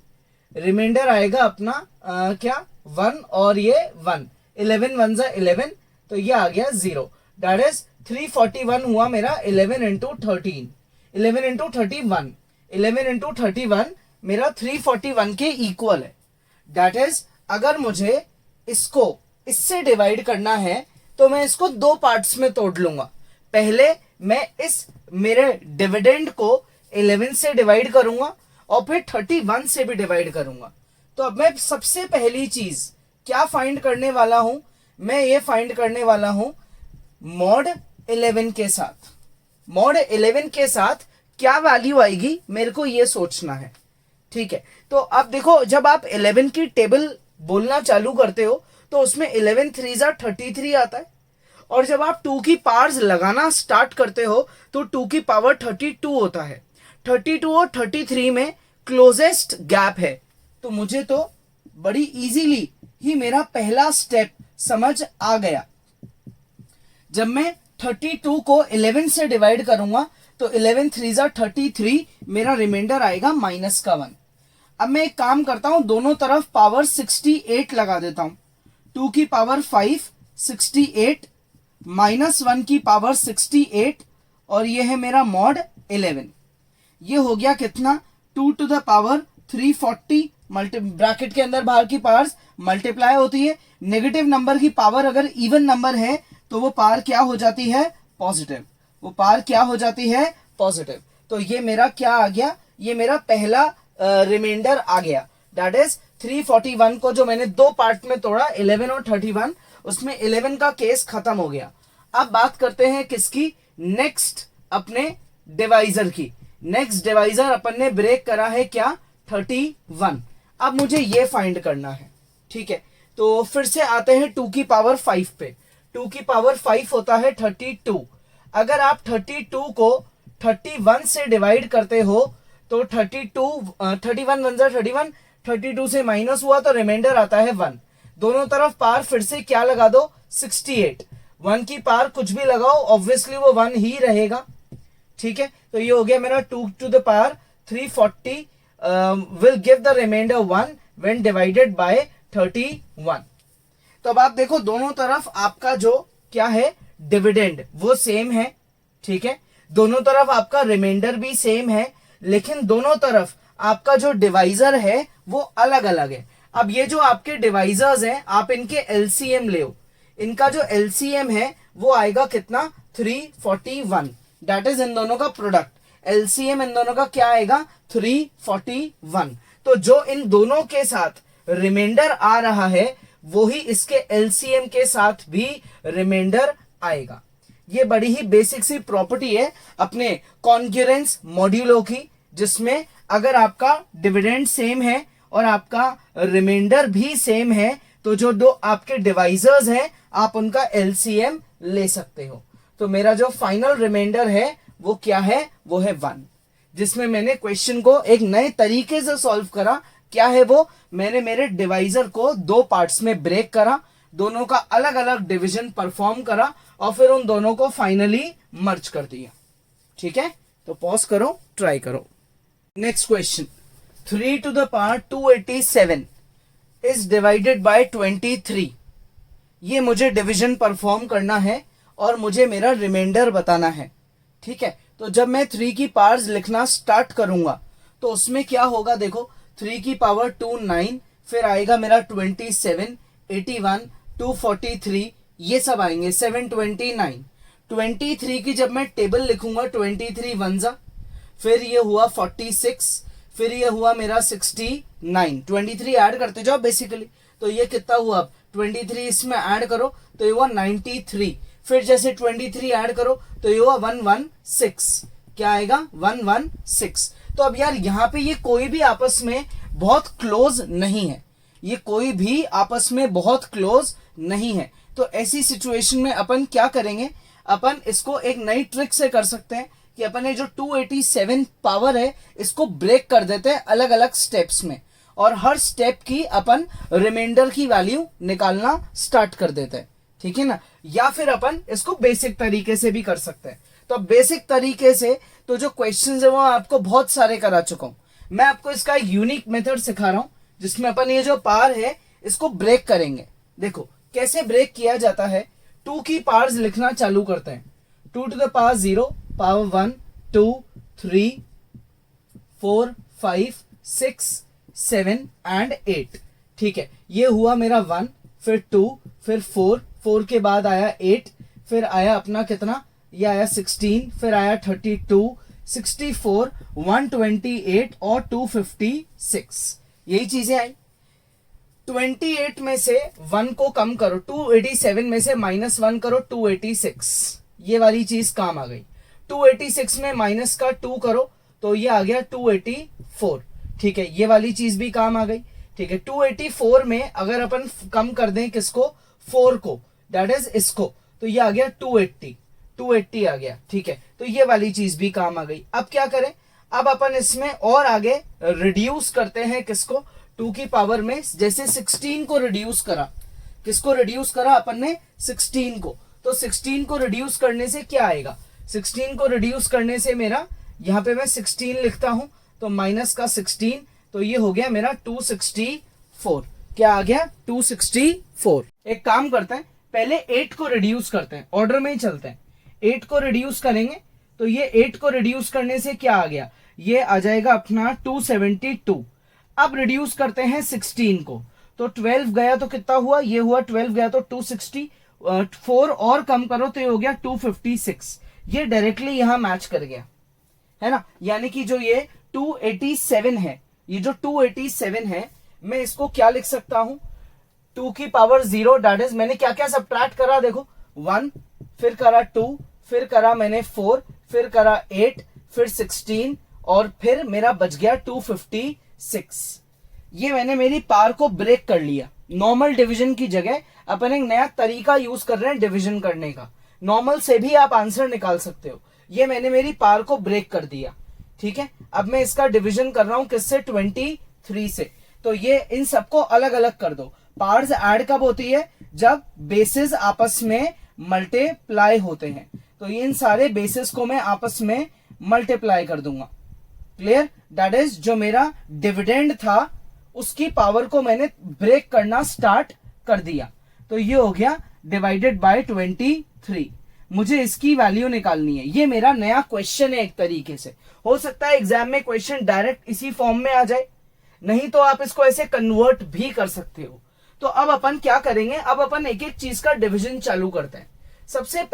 रिमाइंडर आएगा अपना क्या 1 और ये 1, 11 1 जा 11, तो ये आ गया 0। दैट इज 341 हुआ मेरा 11 into 13, 11 into 31, 11 into 31 मेरा 341 के इक्वल है। दैट इज अगर मुझे इसको इससे डिवाइड करना है तो मैं इसको 2 पार्ट्स में तोड़ लूंगा। पहले मैं इस मेरे डिविडेंड को 11 से डिवाइड करूंगा और फिर 31 से भी डिवाइड करूंगा। तो अब मैं सबसे पहली चीज क्या फाइंड करने वाला हूं, मैं ये फाइंड करने वाला हूं मॉड 11 के साथ। मॉड 11 के साथ क्या वैल्यू आएगी मेरे को ये सोचना है। ठीक है, तो अब देखो जब आप 11 की टेबल बोलना चालू करते हो तो उसमें 11 3 जा 33 आता है, और जब आप 2 की पावर्स लगाना स्टार्ट करते हो तो 2 की पावर 32 होता है। 32 और 33 में क्लोजेस्ट गैप है, तो मुझे तो बड़ी इजीली ही मेरा पहला स्टेप समझ आ गया। जब मैं 32 को 11 से डिवाइड करूंगा तो 11 3 जा 33, मेरा रिमाइंडर आएगा -1। अब मैं एक काम करता हूं, दोनों तरफ पावर 68 लगा देता हूं। 2 की पावर 5 68, -1 की पावर 68, और ये है मेरा मॉड 11। ये हो गया कितना 2 to the power 340, ब्रैकेट के अंदर बाहर की पावर्स मल्टीप्लाई होती है। नेगेटिव नंबर की पावर अगर इवन नंबर है तो वो पावर क्या हो जाती है, पॉजिटिव। वो पावर क्या हो जाती है, पॉजिटिव। तो ये मेरा क्या आ गया, ये मेरा पहला रिमाइंडर आ गया। दैट इज 341 को जो मैंने 2 पार्ट में तोड़ा, 11 और 31, उसमें 11 का केस खत्म हो गया। अब बात करते हैं किसकी, नेक्स्ट अपने डिवाइजर की। नेक्स्ट डिवाइजर अपन ने ब्रेक करा है क्या, 31। अब मुझे ये फाइंड करना है। ठीक है, तो फिर से आते हैं 2 की पावर 5 पे। 2 की पावर 5 होता है 32। अगर आप 32 को 31 से डिवाइड करते हो तो 31 1 जा 31, 32 से माइनस हुआ तो रिमाइंडर आता है 1। दोनों तरफ पार फिर से क्या लगा दो, 68। 1 की पार कुछ भी लगाओ ऑब्वियसली वो 1 ही रहेगा। ठीक है, तो ये हो गया मेरा 2 to the power 340 will give the remainder 1 when divided by 31। तो अब आप देखो दोनों तरफ आपका जो क्या है डिविडेंड वो सेम है। ठीक है, दोनों तरफ आपका रिमाइंडर भी सेम है, लेकिन दोनों तरफ आपका जो डिवाइजर है वो अलग अलग है। अब ये जो आपके डिवाइजर्स हैं आप इनके एलसीएम ले, इनका जो एलसीएम है वो आएगा कितना, 341। दैट इज इन दोनों का प्रोडक्ट। एलसीएम इन दोनों का क्या आएगा, 341। तो जो इन दोनों के साथ रिमाइंडर आ रहा है वही इसके एलसीएम के साथ भी रिमाइंडर आएगा। ये बड़ी ही बेसिक सी प्रॉपर्टी है अपने कॉन्करेंस मॉड्यूलो की, जिसमें अगर आपका डिविडेंड सेम है और आपका रिमाइंडर भी सेम है तो जो दो आपके डिवाइजर्स हैं आप उनका एलसीएम ले सकते हो। तो मेरा जो फाइनल रिमाइंडर है वो क्या है, वो है 1, जिसमें मैंने क्वेश्चन को एक नए तरीके से सॉल्व करा। क्या है वो, मैंने मेरे डिवाइजर को 2 पार्ट्स में ब्रेक करा, दोनों का अलग अलग डिवीजन परफॉर्म करा और फिर उन दोनों को फाइनली मर्ज कर दिया। ठीक है, तो पॉज करो, ट्राई करो। Next question, 3 to the power 287 is divided by 23 ये मुझे डिवीजन परफॉर्म करना है और मुझे मेरा रिमाइंडर बताना है। ठीक है, तो जब मैं 3 की पावर्स लिखना स्टार्ट करूंगा तो उसमें क्या होगा, देखो 3 की पावर 2 9, फिर आएगा मेरा 27, 81, 243, ये सब आएंगे 729। 23 की जब मैं टेबल लिखूंगा 23 वन जा, फिर ये हुआ 46, फिर ये हुआ मेरा 69, 23 ऐड करते जाओ बेसिकली, तो ये कितना हुआ, अब 23 इसमें ऐड करो तो ये हुआ 93, फिर जैसे 23 ऐड करो तो ये हुआ 116, क्या आएगा 116। तो अब यार यहाँ पे ये कोई भी आपस में बहुत क्लोज नहीं है, ये कोई भी आपस में बहुत क्लोज नहीं है। तो ऐसी सिचुएशन में अपन क्या करेंगे, अपन इसको एक नई ट्रिक से कर सकते हैं कि अपन ये जो 287 पावर है इसको ब्रेक कर देते हैं अलग अलग स्टेप्स में, और हर स्टेप की अपन रिमाइंडर की वैल्यू निकालना स्टार्ट कर देते हैं। ठीक है ना, या फिर अपन इसको बेसिक तरीके से भी कर सकते हैं। तो बेसिक तरीके से तो जो क्वेश्चंस है वो आपको बहुत सारे करा चुका हूं, मैं आपको इसका एक यूनिक मेथड सिखा रहा हूं जिसमें अपन ये जो पावर है इसको ब्रेक करेंगे। देखो कैसे ब्रेक किया जाता है, 2 की पावर्स लिखना चालू करते हैं, 2 to the power 0, power 1, 2, 3, 4, 5, 6, 7 and 8। ठीक है, ये हुआ मेरा 1, फिर 2, फिर 4 के बाद आया 8, फिर आया अपना कितना, ये आया 16, फिर आया 32, 64, 128 और 256, यही चीजें आई। 28 में से 1 को कम करो, 287 में से -1 करो 286, ये वाली चीज काम आ गई। 286 में माइनस का 2 करो तो ये आ गया 284। ठीक है, ये वाली चीज भी काम आ गई। ठीक है, 284 में अगर अपन कम कर दें किसको, 4 को, दैट इज इसको, तो ये आ गया 280 आ गया। ठीक है, तो ये वाली चीज भी काम आ गई। अब क्या करें, अब अपन इसमें और आगे रिड्यूस करते हैं किसको, 2 की पावर में, जैसे 16 को रिड्यूस करा, किसको रिड्यूस करा अपन ने, 16 को, तो 16 को रिड्यूस करने से क्या आएगा, 16 को रिड्यूस करने से मेरा यहां पे मैं 16 लिखता हूं तो माइनस का 16, तो ये हो गया मेरा 264। क्या आ गया, 264। एक काम करते हैं, पहले 8 को रिड्यूस करते हैं, ऑर्डर में ही चलते हैं। 8 को रिड्यूस करेंगे तो ये 8 को रिड्यूस करने से क्या आ गया, ये आ जाएगा अपना 272। अब रिड्यूस करते हैं 16 को, तो 12 गया तो कितना हुआ, ये हुआ 12 गया तो 260, 4 और कम करो तो ये हो गया 256। ये डायरेक्टली यहां मैच कर गया, है ना, यानी कि जो ये 287 है, ये जो 287 है, मैं इसको क्या लिख सकता हूं, 2 की पावर 0, दैट इज मैंने क्या क्या सब्ट्रैक्ट करा, देखो 1, फिर करा 2, फिर करा मैंने 4, फिर करा 8, फिर 16 और फिर मेरा बच गया 256। ये मैंने मेरी पावर को ब्रेक कर लिया। नॉर्मल डिवीजन की जगह अपन एक नया तरीका यूज कर रहे हैं डिवीजन करने का। नॉर्मल से भी आप आंसर निकाल सकते हो, ये मैंने मेरी पावर को ब्रेक कर दिया। ठीक है, अब मैं इसका डिवीजन कर रहा हूं किससे, 23 से। तो ये इन सबको अलग अलग कर दो। पावर्स ऐड कब होती है, जब बेसिस आपस में मल्टीप्लाई होते हैं। तो इन सारे बेसिस को मैं आपस में मल्टीप्लाई कर दूंगा। क्लियर, दैट इज जो मेरा डिविडेंड था उसकी पावर को मैंने ब्रेक करना स्टार्ट कर दिया, तो ये हो गया डिवाइडेड बाय 23। मुझे इसकी वैल्यू निकालनी है। ये मेरा नया क्वेश्चन है। एक तरीके से हो सकता है एग्जाम में क्वेश्चन डायरेक्ट इसी फॉर्म में आ जाए, नहीं तो आप इसको ऐसे कन्वर्ट भी कर सकते हो। तो अब अपन क्या करेंगे, अब अपन एक एक चीज का डिवीजन चालू करते हैं। सबसे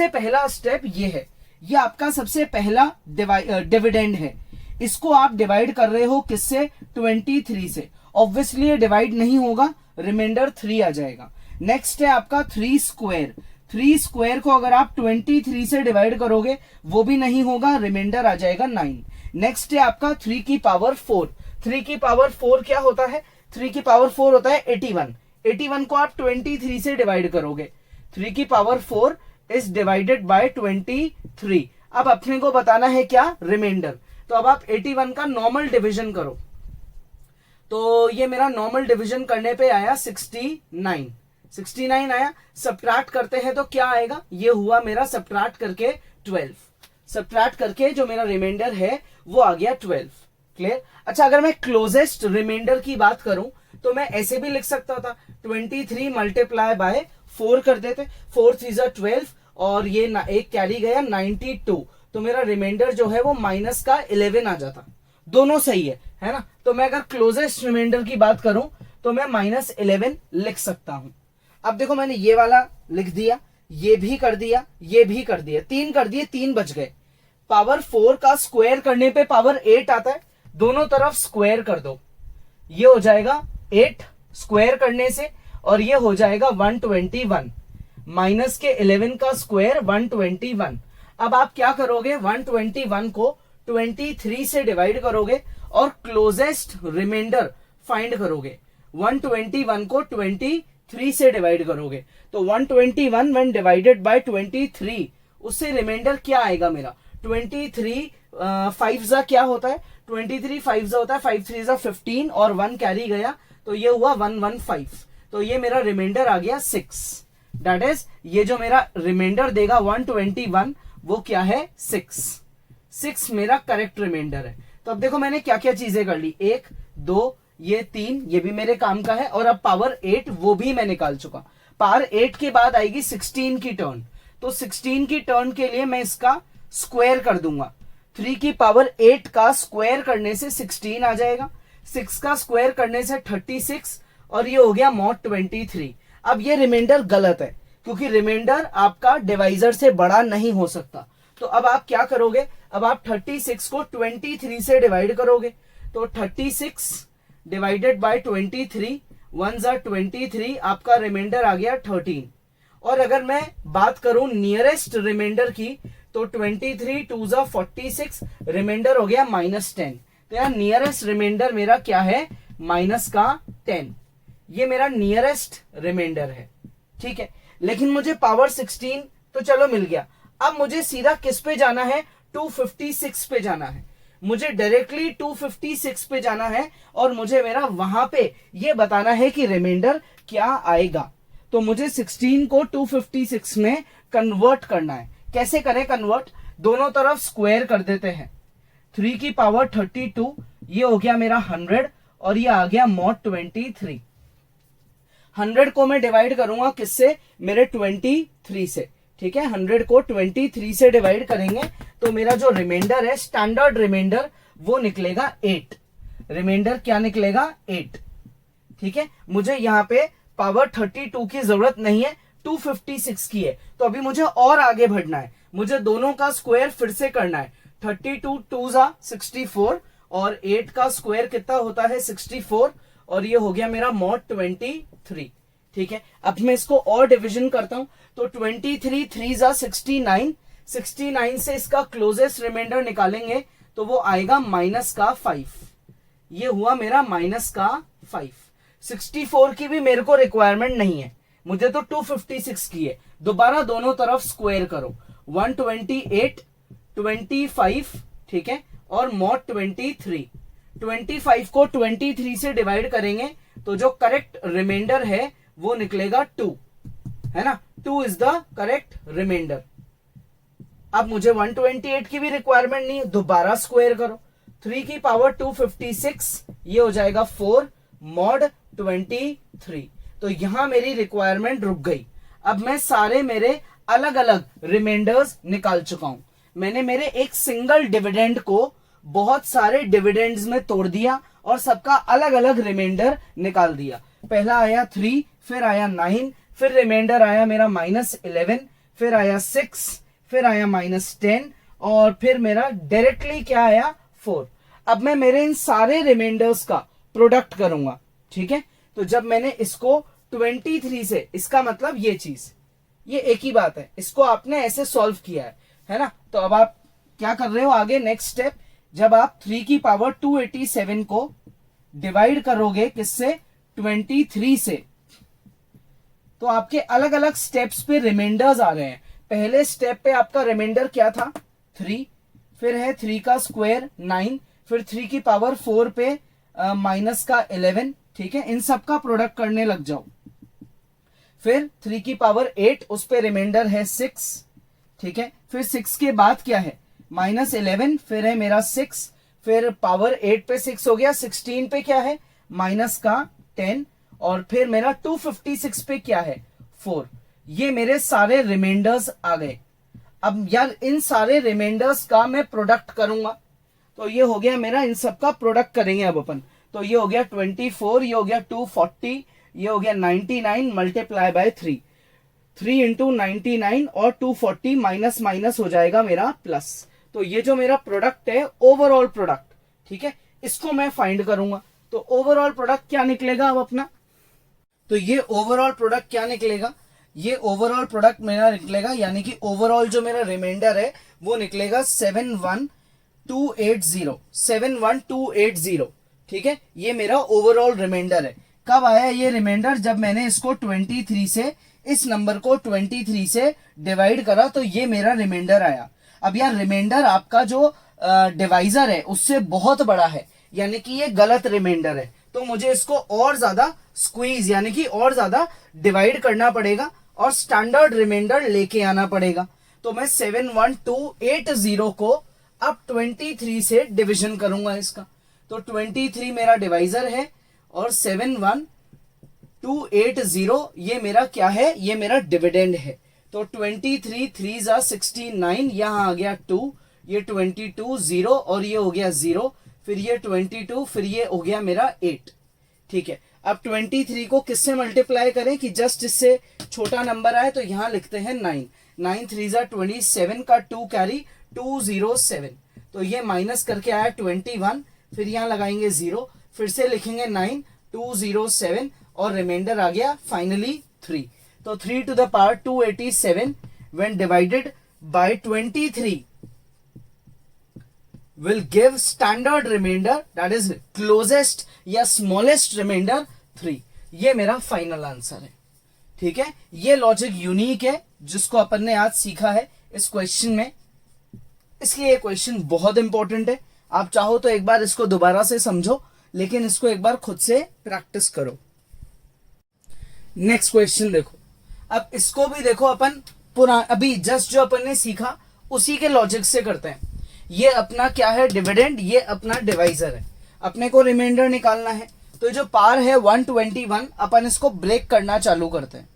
पहला स्टेप ये है, ये आपका सबसे पहला डिविडेंड है। इसको आप डिवाइड कर रहे हो किससे, 23 से। ऑब्वियसली ये डिवाइड नहीं होगा, रिमाइंडर 3 आ जाएगा। नेक्स्ट है आपका 3 स्क्वायर। 3 स्क्वायर को अगर आप 23 से डिवाइड करोगे वो भी नहीं होगा, रिमाइंडर आ जाएगा 9। नेक्स्ट है आपका 3 की पावर 4। 3 की पावर 4 क्या होता है, 3 की पावर 4 होता है 81। 81 को आप 23 से डिवाइड करोगे, 3 की पावर 4 इज डिवाइडेड बाय 23। अब अपने को बताना है क्या, रिमाइंडर। तो अब आप 81 का नॉर्मल डिवीजन करो, तो ये मेरा नॉर्मल डिवीजन करने पे आया 69 आया। सब्ट्रैक्ट करते हैं तो क्या आएगा, ये हुआ मेरा सब्ट्रैक्ट करके 12। सब्ट्रैक्ट करके जो मेरा रिमाइंडर है वो आ गया 12। क्लियर। अच्छा, अगर मैं क्लोजेस्ट रिमाइंडर की बात करूं तो मैं ऐसे भी लिख सकता था, 23 मल्टीप्लाई बाय 4 कर देते, 4 3 12 और ये एक कैरी गया 92, तो मेरा रिमाइंडर जो है वो माइनस का 11 आ जाता। दोनों सही है ना। तो मैं अगर क्लोजेस्ट रिमाइंडर की बात करूं तो मैं -11 लिख सकता हूं। अब देखो मैंने ये वाला लिख दिया, ये भी कर दिया, ये भी कर दिया, 3 कर दिए, 3 बच गए। पावर 4 का स्क्वायर करने पे पावर 8 आता है, दोनों तरफ स्क्वायर कर दो, ये हो जाएगा 8 स्क्वायर करने से, और ये हो जाएगा 121। माइनस के 11 का स्क्वायर 121। अब आप क्या करोगे, 121 को 23 से डिवाइड करोगे और क्लोजेस्ट रिमाइंडर फाइंड करोगे। 121 को 23 से डिवाइड करोगे तो 121 व्हेन डिवाइडेड बाय 23, उससे रिमाइंडर क्या आएगा मेरा, 23 5 जा क्या होता है, 23 5 जा होता है 5 3 जा 15 और 1 कैरी गया, तो ये हुआ 115। तो ये मेरा रिमाइंडर आ गया 6। दैट इज ये जो मेरा रिमाइंडर देगा 121 वो क्या है, 6 मेरा करेक्ट रिमाइंडर है। तो अब देखो मैंने क्या क्या चीजें कर ली, 1 2 ये 3, ये भी मेरे काम का है, और अब पावर 8 वो भी मैं निकाल चुका। पावर 8 के बाद आएगी 16 की टर्न, तो 16 की टर्न के लिए मैं इसका स्क्वायर कर दूंगा। 3 की पावर 8 का स्क्वायर करने से 16 आ जाएगा, 6 का स्क्वायर करने से 36, और ये हो गया mod 23। अब ये रिमाइंडर गलत है क्योंकि रिमाइंडर आपका डिवाइजर से बड़ा नहीं हो सकता। तो अब आप क्या करोगे, अब आप 36 को 23 से डिवाइड करोगे, तो 36 डिवाइडेड बाय 23, 1 जा 23, आपका रिमाइंडर आ गया 13। और अगर मैं बात करूं नियरेस्ट रिमाइंडर की तो 23 2 जा 46, रिमाइंडर हो गया -10। तो यार नियरेस्ट रिमाइंडर मेरा क्या है, -10। ये मेरा नियरेस्ट रिमाइंडर है, ठीक है। लेकिन मुझे पावर 16 तो चलो मिल गया, अब मुझे सीधा किस पे जाना है, 256 पे जाना है। मुझे डायरेक्टली 256 पे जाना है और मुझे मेरा वहां पे ये बताना है कि रिमाइंडर क्या आएगा। तो मुझे 16 को 256 में कन्वर्ट करना है। कैसे करें कन्वर्ट, दोनों तरफ स्क्वायर कर देते हैं। 3 की पावर 32, ये हो गया मेरा 100 और ये आ गया mod 23। 100 को मैं डिवाइड करूंगा किससे, मेरे 23 से, ठीक है। 100 को 23 से डिवाइड करेंगे तो मेरा जो रिमाइंडर है, स्टैंडर्ड रिमाइंडर, वो निकलेगा 8। रिमाइंडर क्या निकलेगा, 8, ठीक है। मुझे यहाँ पे पावर 32 की जरूरत नहीं है, 256 की है। तो अभी मुझे और आगे बढ़ना है, मुझे दोनों का स्क्वायर फिर से करना है। 32 2 जा 64 और 8 का स्क्वायर कितना होता है, 64, और ये हो गया मेरा mod 23, ठीक है। अब मैं इसको और डिवीजन करता हूं, तो 23 3 जा 69, 69 से इसका क्लोजेस्ट रिमाइंडर निकालेंगे तो वो आएगा -5। ये हुआ मेरा -5। 64 की भी मेरे को रिक्वायरमेंट नहीं है, मुझे तो 256 की है। दोबारा दोनों तरफ स्क्वायर करो, 128 25, ठीक है, और mod 23। 25 को 23 से डिवाइड करेंगे तो जो करेक्ट रिमाइंडर है वो निकलेगा 2, है ना। 2 इज द करेक्ट रिमाइंडर। अब मुझे 128 की भी रिक्वायरमेंट नहीं है, दोबारा स्क्वायर करो। 3 की पावर 256, ये हो जाएगा 4 mod 23। तो यहां मेरी रिक्वायरमेंट रुक गई। अब मैं सारे मेरे अलग अलग रिमाइंडर्स निकाल चुका हूं। मैंने मेरे एक सिंगल डिविडेंड को बहुत सारे डिविडेंड्स में तोड़ दिया और सबका अलग अलग रिमाइंडर निकाल दिया। पहला आया 3, फिर आया 9, फिर रिमाइंडर आया मेरा -11, फिर आया 6, फिर आया -10, और फिर मेरा डायरेक्टली क्या आया, 4। अब मैं मेरे इन सारे रिमाइंडर्स का प्रोडक्ट करूंगा, ठीक है। तो जब मैंने इसको 23 से, इसका मतलब ये चीज, ये एक ही बात है, इसको आपने ऐसे सॉल्व किया है ना। तो अब आप क्या कर रहे हो आगे, नेक्स्ट स्टेप, जब आप 3 की पावर 287 को डिवाइड करोगे किससे, 23 से, तो आपके अलग अलग स्टेप्स पे रिमाइंडर्स आ रहे हैं। पहले स्टेप पे आपका रिमाइंडर क्या था, 3, फिर है 3 का स्क्वायर 9, फिर 3 की पावर 4 पे -11, ठीक है। इन सब का प्रोडक्ट करने लग जाओ। फिर 3 की पावर 8, उस पे रिमाइंडर है 6, ठीक है। फिर 6 के बाद क्या है, -11, फिर है मेरा 6, फिर पावर 8 पे 6 हो गया, 16 पे क्या है, -10, और फिर मेरा 256 पे क्या है 4। ये मेरे सारे रिमाइंडर्स आ गए। अब यार इन सारे रिमाइंडर्स का मैं प्रोडक्ट करूंगा, तो ये हो गया मेरा, इन सब का प्रोडक्ट करेंगे अब अपन। तो ये हो गया 24, ये हो गया 240, ये हो गया 99 मल्टीप्लाई बाय 3, 3 इंटू 99 और 240 माइनस माइनस हो जाएगा मेरा प्लस। तो ये जो मेरा प्रोडक्ट है ओवरऑल प्रोडक्ट, ठीक है, इसको मैं फाइंड करूंगा। तो ओवरऑल प्रोडक्ट क्या निकलेगा अब अपना, तो ये ओवरऑल प्रोडक्ट क्या निकलेगा, ये ओवरऑल प्रोडक्ट मेरा निकलेगा, यानी कि ओवरऑल जो मेरा रिमाइंडर है वो निकलेगा 71280, 71280, ठीक है। ये मेरा ओवरऑल रिमाइंडर है। कब आया ये रिमाइंडर, जब मैंने इसको 23 से, इस नंबर को 23 से डिवाइड करा, तो ये मेरा रिमाइंडर आया। अब यार रिमाइंडर आपका जो डिवाइजर है उससे बहुत बड़ा है, यानी कि ये गलत रिमाइंडर है, तो मुझे इसको और ज्यादा स्क्वीज यानी कि और ज्यादा डिवाइड करना पड़ेगा और स्टैंडर्ड रिमाइंडर लेके आना पड़ेगा। तो मैं 71280 को अब 23 से डिवीजन करूंगा इसका। तो 23 मेरा डिवाइजर है और 71280 ये मेरा क्या है, ये मेरा डिविडेंड है। तो 23 3 जा 69, यहां आ गया 2, ये 22 0 और ये हो गया 0, फिर ये 22, फिर ये हो गया मेरा 8, ठीक है। अब 23 को किससे मल्टीप्लाई करें कि जस्ट इससे छोटा नंबर आए, तो यहां लिखते हैं 9, 9 3 जा 27 का 2 कैरी 207, तो ये माइनस करके आया 21, फिर यहां लगाएंगे 0, फिर से लिखेंगे 9 207 और रिमाइंडर आ गया फाइनली 3। तो 3 to the power 287 when divided by 23 will give standard remainder, that is closest या smallest remainder 3। ये मेरा फाइनल आंसर है, ठीक है। ये लॉजिक यूनिक है जिसको अपन ने आज सीखा है इस क्वेश्चन में, इसलिए ये क्वेश्चन बहुत इंपॉर्टेंट है। आप चाहो तो एक बार इसको दोबारा से समझो, लेकिन इसको एक बार खुद से प्रैक्टिस करो। नेक्स्ट क्वेश्चन देखो, अब इसको भी देखो अपन अभी जस्ट जो अपन ने सीखा उसी के लॉजिक से करते हैं। ये अपना क्या है, डिविडेंड, ये अपना डिवाइजर है, अपने को रिमाइंडर निकालना है। तो जो पार है 121, अपन इसको ब्रेक करना चालू करते हैं।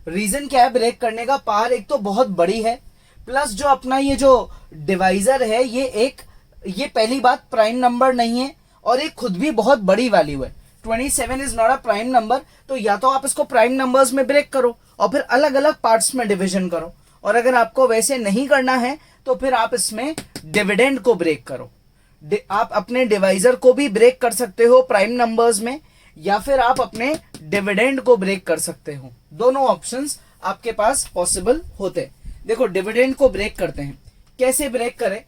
रीजन क्या है ब्रेक करने का, पार एक तो बहुत बड़ी है, प्लस जो अपना ये जो डिवाइजर है ये पहली बात प्राइम नंबर नहीं है, और ये खुद भी बहुत बड़ी वैल्यू है। 27 is not a prime number, तो या तो आप इसको प्राइम नंबर्स में ब्रेक करो और फिर अलग अलग पार्ट्स में डिवीजन करो, और अगर आपको वैसे नहीं करना है तो फिर आप इसमें डिविडेंड को ब्रेक करो। आप अपने डिवाइजर को भी ब्रेक कर सकते हो प्राइम नंबर्स में, या फिर आप अपने डिविडेंड को ब्रेक कर सकते हो। दोनों ऑप्शंस आपके पास पॉसिबल होते हैं। देखो डिविडेंड को ब्रेक करते हैं, कैसे ब्रेक करें,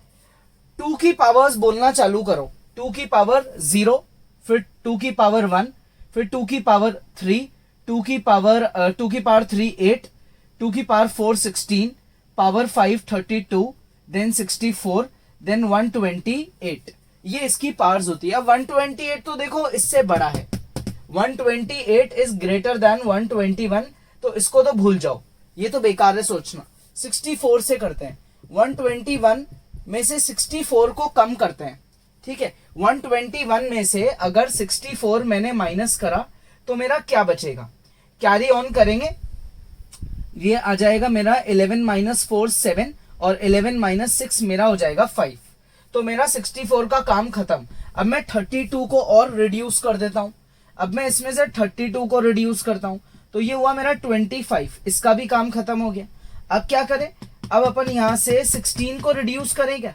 2 की पावर्स बोलना चालू करो। 2 की पावर 0, फिर 2 की पावर 1, फिर 2 की पावर 3, 2 की पावर 3 8, 2 की पावर 4 16, पावर 5 32, देन 64, देन 128। ये इसकी पावर्स होती है। अब 128 तो देखो इससे बड़ा है, 128 इज ग्रेटर देन 121, तो इसको तो भूल जाओ, ये तो बेकार है सोचना। 64 से करते हैं, 121 में से 64 को कम करते हैं, ठीक है। 121 में से अगर 64 मैंने माइनस करा तो मेरा क्या बचेगा, कैरी ऑन करेंगे, ये आ जाएगा मेरा 11 माइनस 4 7 और 11 माइनस 6 मेरा हो जाएगा 5। तो मेरा 64 का काम खत्म। अब मैं 32 को और रिड्यूस कर देता हूं। अब मैं इसमें से 32 को रिड्यूस करता हूं, तो ये हुआ मेरा 25, इसका भी काम खत्म हो गया। अब क्या करें, अब अपन यहां से 16 को रिड्यूस करें क्या,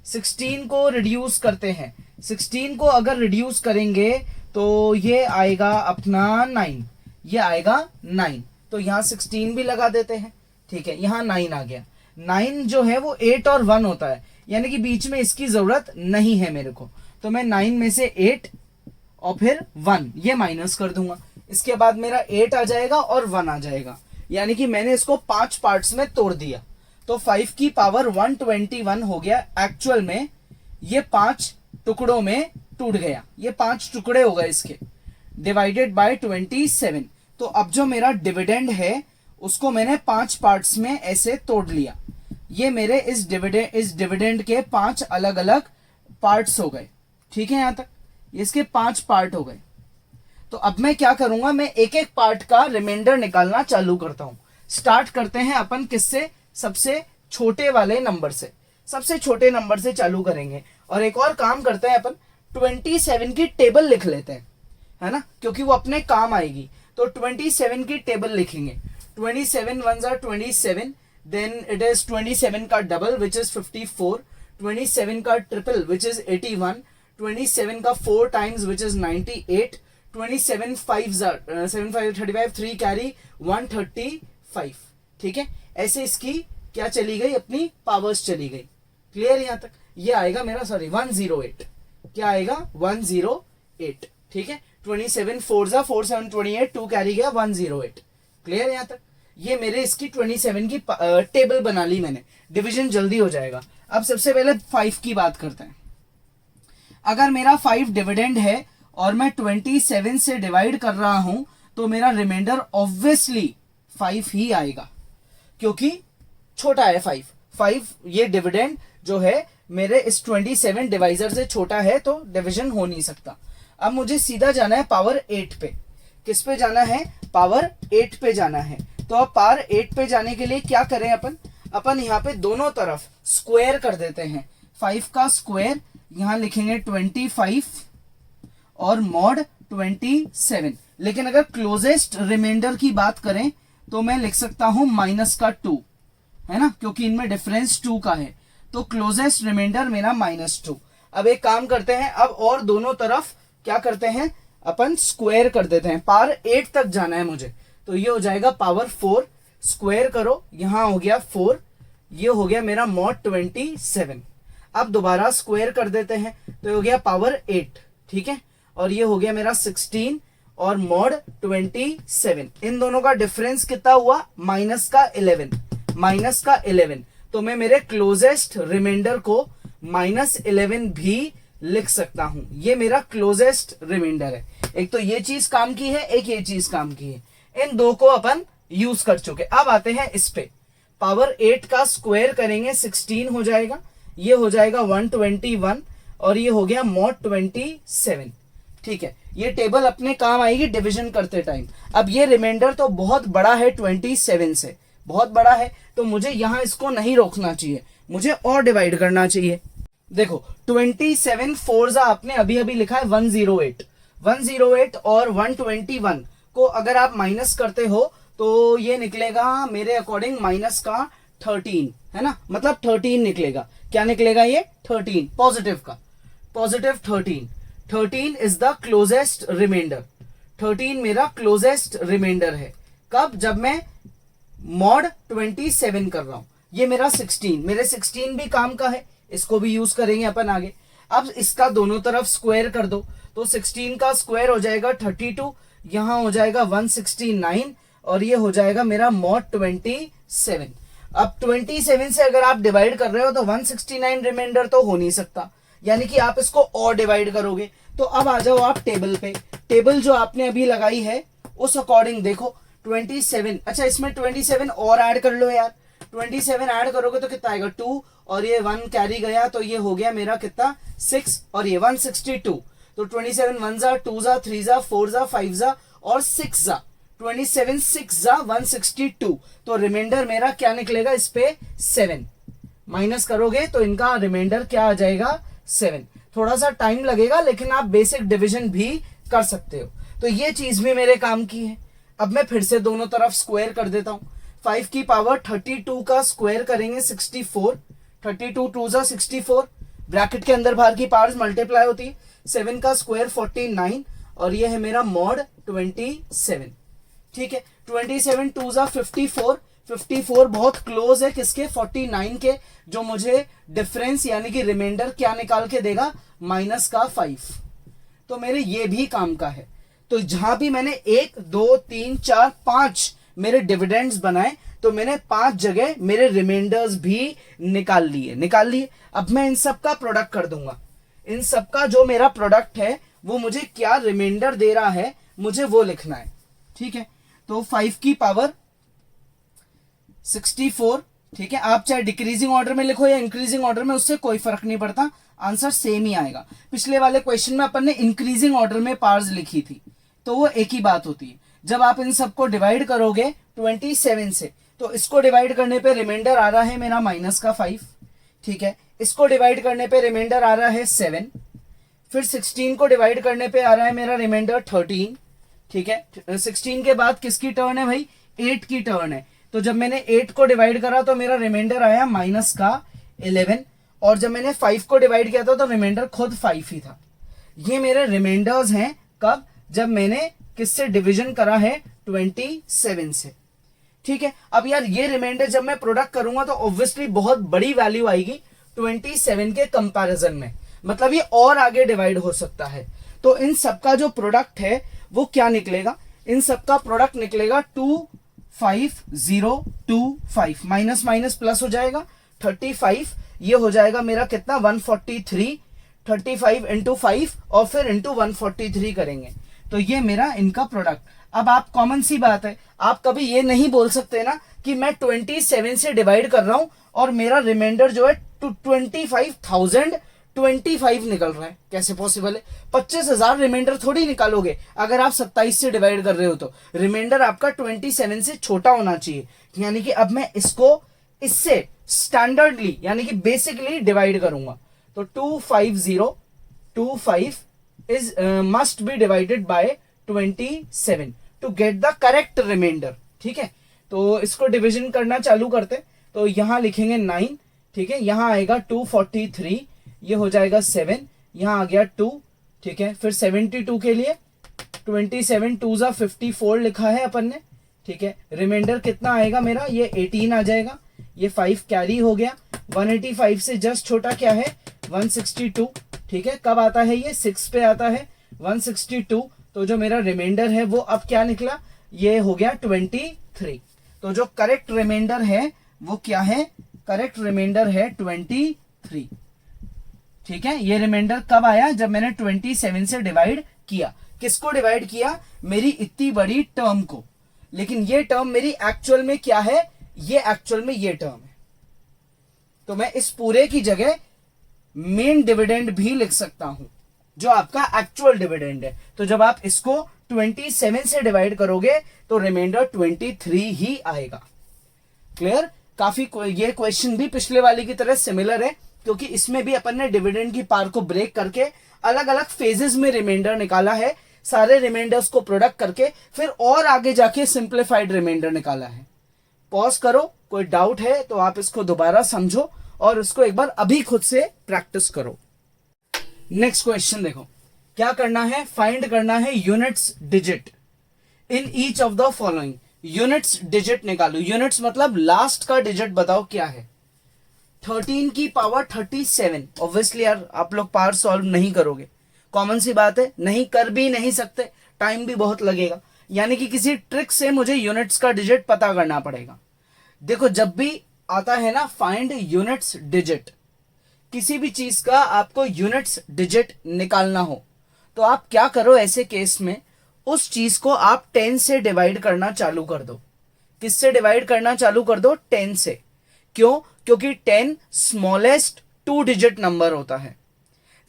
16 को रिड्यूस करते हैं। 16 को अगर रिड्यूस करेंगे तो ये आएगा अपना 9, ये आएगा 9, तो यहाँ 16 भी लगा देते हैं, ठीक है। यहाँ 9 आ गया। 9 जो है वो 8 और 1 होता है, यानी कि बीच में इसकी जरूरत नहीं है मेरे को, तो मैं 9 में से 8 और फिर 1 ये माइनस कर दूंगा। इसके बाद मेरा 8 आ जाएगा और 1 आ जाएगा, यानी कि मैंने इसको 5 पार्ट्स में तोड़ दिया। तो 5 की पावर 121 हो गया। एक्चुअल में ये 5 टुकड़ों में टूट गया, ये 5 टुकड़े हो गए इसके, डिवाइडेड बाय 27। तो अब जो मेरा डिविडेंड है उसको मैंने 5 पार्ट्स में ऐसे तोड़ लिया। ये मेरे इस डिविडेंड के 5 अलग अलग पार्ट्स हो गए, ठीक है। यहां तक इसके 5 पार्ट हो गए। तो अब मैं क्या करूंगा, मैं एक एक पार्ट का रिमाइंडर निकालना चालू करता हूं। स्टार्ट करते हैं अपन किससे, सबसे छोटे वाले नंबर से, सबसे छोटे नंबर से चालू करेंगे। और एक और काम करते हैं अपन, 27 की टेबल लिख लेते हैं, है ना, क्योंकि वो अपने काम आएगी। तो 27 की टेबल लिखेंगे। 27 1 are 27, देन इट इज 27 का डबल विच इज 54, 27 का ट्रिपल विच इज 81, 27 का 4 टाइम्स विच इज 98, 27 5 7 5 35, 3 कैरी 135। ठीक है, ऐसे इसकी क्या चली गई, अपनी पावर्स चली गई। क्लियर यहां तक? ये आएगा मेरा, सॉरी 108, क्या आएगा 108। ठीक है, 27 4 4 7 28, 2 कैरी गया 108। क्लियर यहां तक? ये मेरे इसकी 27 की टेबल बना ली मैंने, डिवीजन जल्दी हो जाएगा। अब सबसे पहले 5 की बात करते हैं। अगर मेरा 5 डिविडेंड है और मैं 27 से डिवाइड कर रहा हूं तो मेरा रिमाइंडर ऑब्वियसली 5 ही आएगा, क्योंकि छोटा है 5 ये डिविडेंड जो है मेरे इस 27 डिवाइजर से छोटा है, तो डिवीजन हो नहीं सकता। अब मुझे सीधा जाना है पावर 8 पे। किस पे जाना है? पावर 8 पे जाना है। तो अब पावर 8 पे जाने के लिए क्या करें अपन यहाँ पे दोनों तरफ स्क्वायर कर देते हैं। 5 का स्क्वायर यहां लिखेंगे 25 और मॉड 27। लेकिन अगर क्लोजेस्ट रिमाइंडर की बात करें तो मैं लिख सकता हूं -2, है ना, क्योंकि इनमें डिफरेंस 2 का है। तो क्लोजेस्ट रिमाइंडर मेरा -2। अब एक काम करते हैं, अब और दोनों तरफ क्या करते हैं, अपन स्क्वायर कर देते हैं। पावर 8 तक जाना है मुझे, तो ये हो जाएगा पावर 4, स्क्वायर करो, यहां हो गया 4, ये हो गया मेरा मॉड 27। अब दोबारा स्क्वायर कर देते हैं, तो हो गया पावर 8। ठीक है, और ये हो गया मेरा 16 और मॉड 27। इन दोनों का डिफरेंस कितना हुआ? -11। तो मैं मेरे क्लोजेस्ट रिमाइंडर को -11 भी लिख सकता हूं। ये मेरा क्लोजेस्ट रिमाइंडर है। एक तो ये चीज काम की है, एक ये चीज काम की है। इन दो को अपन यूज कर चुके। अब आते हैं इस पे, पावर 8 का स्क्वायर करेंगे 16 हो जाएगा, ये हो जाएगा 121 और ये हो गया मॉड 27। ठीक है, ये टेबल अपने काम आएगी डिवीजन करते टाइम। अब ये रिमाइंडर तो बहुत बड़ा है, 27 से बहुत बड़ा है, तो मुझे यहां इसको नहीं रोकना चाहिए, मुझे और डिवाइड करना चाहिए। देखो 27 4 आपने अभी अभी लिखा है 108 और 121 को अगर आप माइनस करते हो तो ये निकलेगा मेरे अकॉर्डिंग माइनस का 13, है ना, मतलब 13 निकलेगा। क्या निकलेगा? ये 13 पॉजिटिव का, positive 13 is the closest remainder. 13 मेरा क्लोजेस्ट रिमाइंडर है। कब? जब मैं मॉड 27 कर रहा हूं। ये मेरा 16, मेरे 16 भी काम का है, इसको भी यूज करेंगे अपन आगे। अब इसका दोनों तरफ स्क्वायर कर दो, तो 16 का स्क्वायर हो जाएगा 32, यहां हो जाएगा 169 और ये हो जाएगा मेरा मॉड 27। अब 27 से अगर आप डिवाइड कर रहे हो तो 169 रिमाइंडर तो हो नहीं सकता, यानी कि आप इसको और डिवाइड करोगे। तो अब आ जाओ आप टेबल पे। टेबल जो आपने अभी लगाई है उस अकॉर्डिंग देखो 27, अच्छा इसमें 27 और ऐड कर लो यार। 27 ऐड करोगे तो कितना आएगा? 2 और ये 1 कैरी गया, तो ये हो गया मेरा कितना? 6 और ये 162। तो 27 1 2 3 4 5 और 6 27 6 162। तो रिमाइंडर मेरा क्या निकलेगा इस पे? 7। माइनस करोगे तो इनका रिमाइंडर क्या आ जाएगा? 7। थोड़ा सा टाइम लगेगा लेकिन आप बेसिक डिवीजन भी कर सकते हो। तो ये चीज भी मेरे काम की है। अब मैं फिर से दोनों तरफ स्क्वायर कर देता हूं। 5 की पावर 32 का स्क्वायर करेंगे 64, 32 2 64, ब्रैकेट के अंदर बाहर की पावर्स मल्टीप्लाई होती है। 7 का स्क्वायर 49 और ये है मेरा मॉड 27। ठीक है, 27 2 54, 54 बहुत क्लोज है किसके? 49 के, जो मुझे डिफरेंस यानी कि रिमाइंडर क्या निकाल के देगा? -5। तो मेरे ये भी काम का है। तो जहां भी मैंने 1 2 3 4 5 मेरे डिविडेंड्स बनाए, तो मैंने 5 जगह मेरे रिमाइंडर्स भी निकाल लिए। अब मैं इन सब का प्रोडक्ट कर दूंगा। इन सब का जो मेरा प्रोडक्ट है वो मुझे क्या रिमाइंडर दे रहा है, मुझे वो लिखना है। ठीक है, तो 5 की पावर 64। ठीक है, आप चाहे डिक्रीजिंग ऑर्डर में लिखो या इंक्रीजिंग ऑर्डर में, उससे कोई फर्क नहीं पड़ता, आंसर सेम ही आएगा। पिछले वाले क्वेश्चन में अपन ने इंक्रीजिंग ऑर्डर में पावर्स लिखी थी, तो वो एक ही बात होती है। जब आप इन सबको डिवाइड करोगे 27 से, तो इसको डिवाइड करने पे रिमाइंडर आ रहा है मेरा माइनस का 5, ठीक है। इसको डिवाइड करने पे रिमाइंडर आ रहा है 7, फिर 16 को डिवाइड करने पे आ रहा है मेरा रिमाइंडर 13, ठीक है। 16 के बाद किसकी टर्न है भाई, 8 की टर्न है। तो जब मैंने 8 को डिवाइड करा तो मेरा रिमाइंडर आया माइनस का 11, और जब मैंने 5 को डिवाइड किया था तो रिमाइंडर खुद 5 ही था। ये मेरे रिमाइंडर्स हैं कब, जब मैंने किससे डिवीजन करा है 27 से, ठीक है। अब यार ये रिमाइंडर जब मैं प्रोडक्ट करूंगा तो ऑब्वियसली बहुत बड़ी वैल्यू आएगी 27 के कंपैरिजन में, मतलब ये और आगे डिवाइड हो सकता है। तो इन सबका जो प्रोडक्ट है वो क्या निकलेगा, इन सबका प्रोडक्ट निकलेगा 25025, माइनस माइनस प्लस हो जाएगा 35, ये हो जाएगा मेरा कितना 143, 35 इंटू 5 और फिर इंटू 143 करेंगे, तो ये मेरा इनका प्रोडक्ट। अब आप कॉमन सी बात है, आप कभी ये नहीं बोल सकते ना कि मैं 27 से डिवाइड कर रहा हूं और मेरा रिमाइंडर जो है 25,025 निकल रहा है, कैसे पॉसिबल है। 25,000 रिमाइंडर थोड़ी निकालोगे अगर आप 27 से डिवाइड कर रहे हो, तो रिमाइंडर आपका 27 से छोटा होना चाहिए। यानी कि अब मैं इसको इससे स्टैंडर्डली यानी कि बेसिकली डिवाइड करूंगा, तो 25025 is must be divided by 27 to get the correct remainder, ठीक है। तो इसको डिवीजन करना चालू करते, तो यहां लिखेंगे 9, ठीक है। यहां आएगा 243, ये हो जाएगा 7, यहां आ गया 2, ठीक है। फिर 72 के लिए 27 2 जा 54 लिखा है अपन ने, ठीक है। रिमाइंडर कितना आएगा मेरा, ये 18 आ जाएगा, ये 5 कैरी हो गया। 185 से जस्ट छोटा क्या है 162, ठीक है। कब आता है ये 6 पे आता है 162, तो जो मेरा रिमाइंडर है वो अब क्या निकला, ये हो गया 23। तो जो करेक्ट रिमाइंडर है वो क्या है, करेक्ट रिमाइंडर है 23, ठीक है। ये रिमाइंडर कब आया, जब मैंने 27 से डिवाइड किया। किसको डिवाइड किया, मेरी इतनी बड़ी टर्म को। लेकिन ये टर्म मेरी एक्चुअल में क्या है, ये एक्चुअल में ये टर्म है। तो मैं इस पूरे की जगह मेन डिविडेंड भी लिख सकता हूं, जो आपका एक्चुअल डिविडेंड है। तो जब आप इसको 27 से डिवाइड करोगे तो रिमाइंडर 23 ही आएगा। क्लियर। काफी ये क्वेश्चन भी पिछले वाले की तरह सिमिलर है, क्योंकि इसमें भी अपन ने डिविडेंड की पार को ब्रेक करके अलग अलग फेजेस में रिमाइंडर निकाला है, सारे रिमाइंडर्स को प्रोडक्ट करके फिर और आगे जाके सिंप्लीफाइड रिमाइंडर निकाला है। पॉज करो, कोई डाउट है तो आप इसको दोबारा समझो और उसको एक बार अभी खुद से प्रैक्टिस करो। नेक्स्ट क्वेश्चन देखो, क्या करना है, फाइंड करना है units digit in each of the following. Units digit निकालो, यूनिट्स मतलब लास्ट का डिजिट बताओ क्या है। 13 की पावर 37, ऑब्वियसली यार आप लोग पावर सॉल्व नहीं करोगे, कॉमन सी बात है, नहीं कर भी नहीं सकते, टाइम भी बहुत लगेगा। यानी कि किसी ट्रिक से मुझे यूनिट्स का डिजिट पता करना पड़ेगा। देखो जब भी आता है ना फाइंड यूनिट्स डिजिट, किसी भी चीज का आपको यूनिट्स डिजिट निकालना हो तो आप क्या करो, ऐसे केस में उस चीज को आप 10 से डिवाइड करना चालू कर दो। किससे डिवाइड करना चालू कर दो, 10 से। क्यों, क्योंकि 10 स्मॉलेस्ट 2 डिजिट नंबर होता है।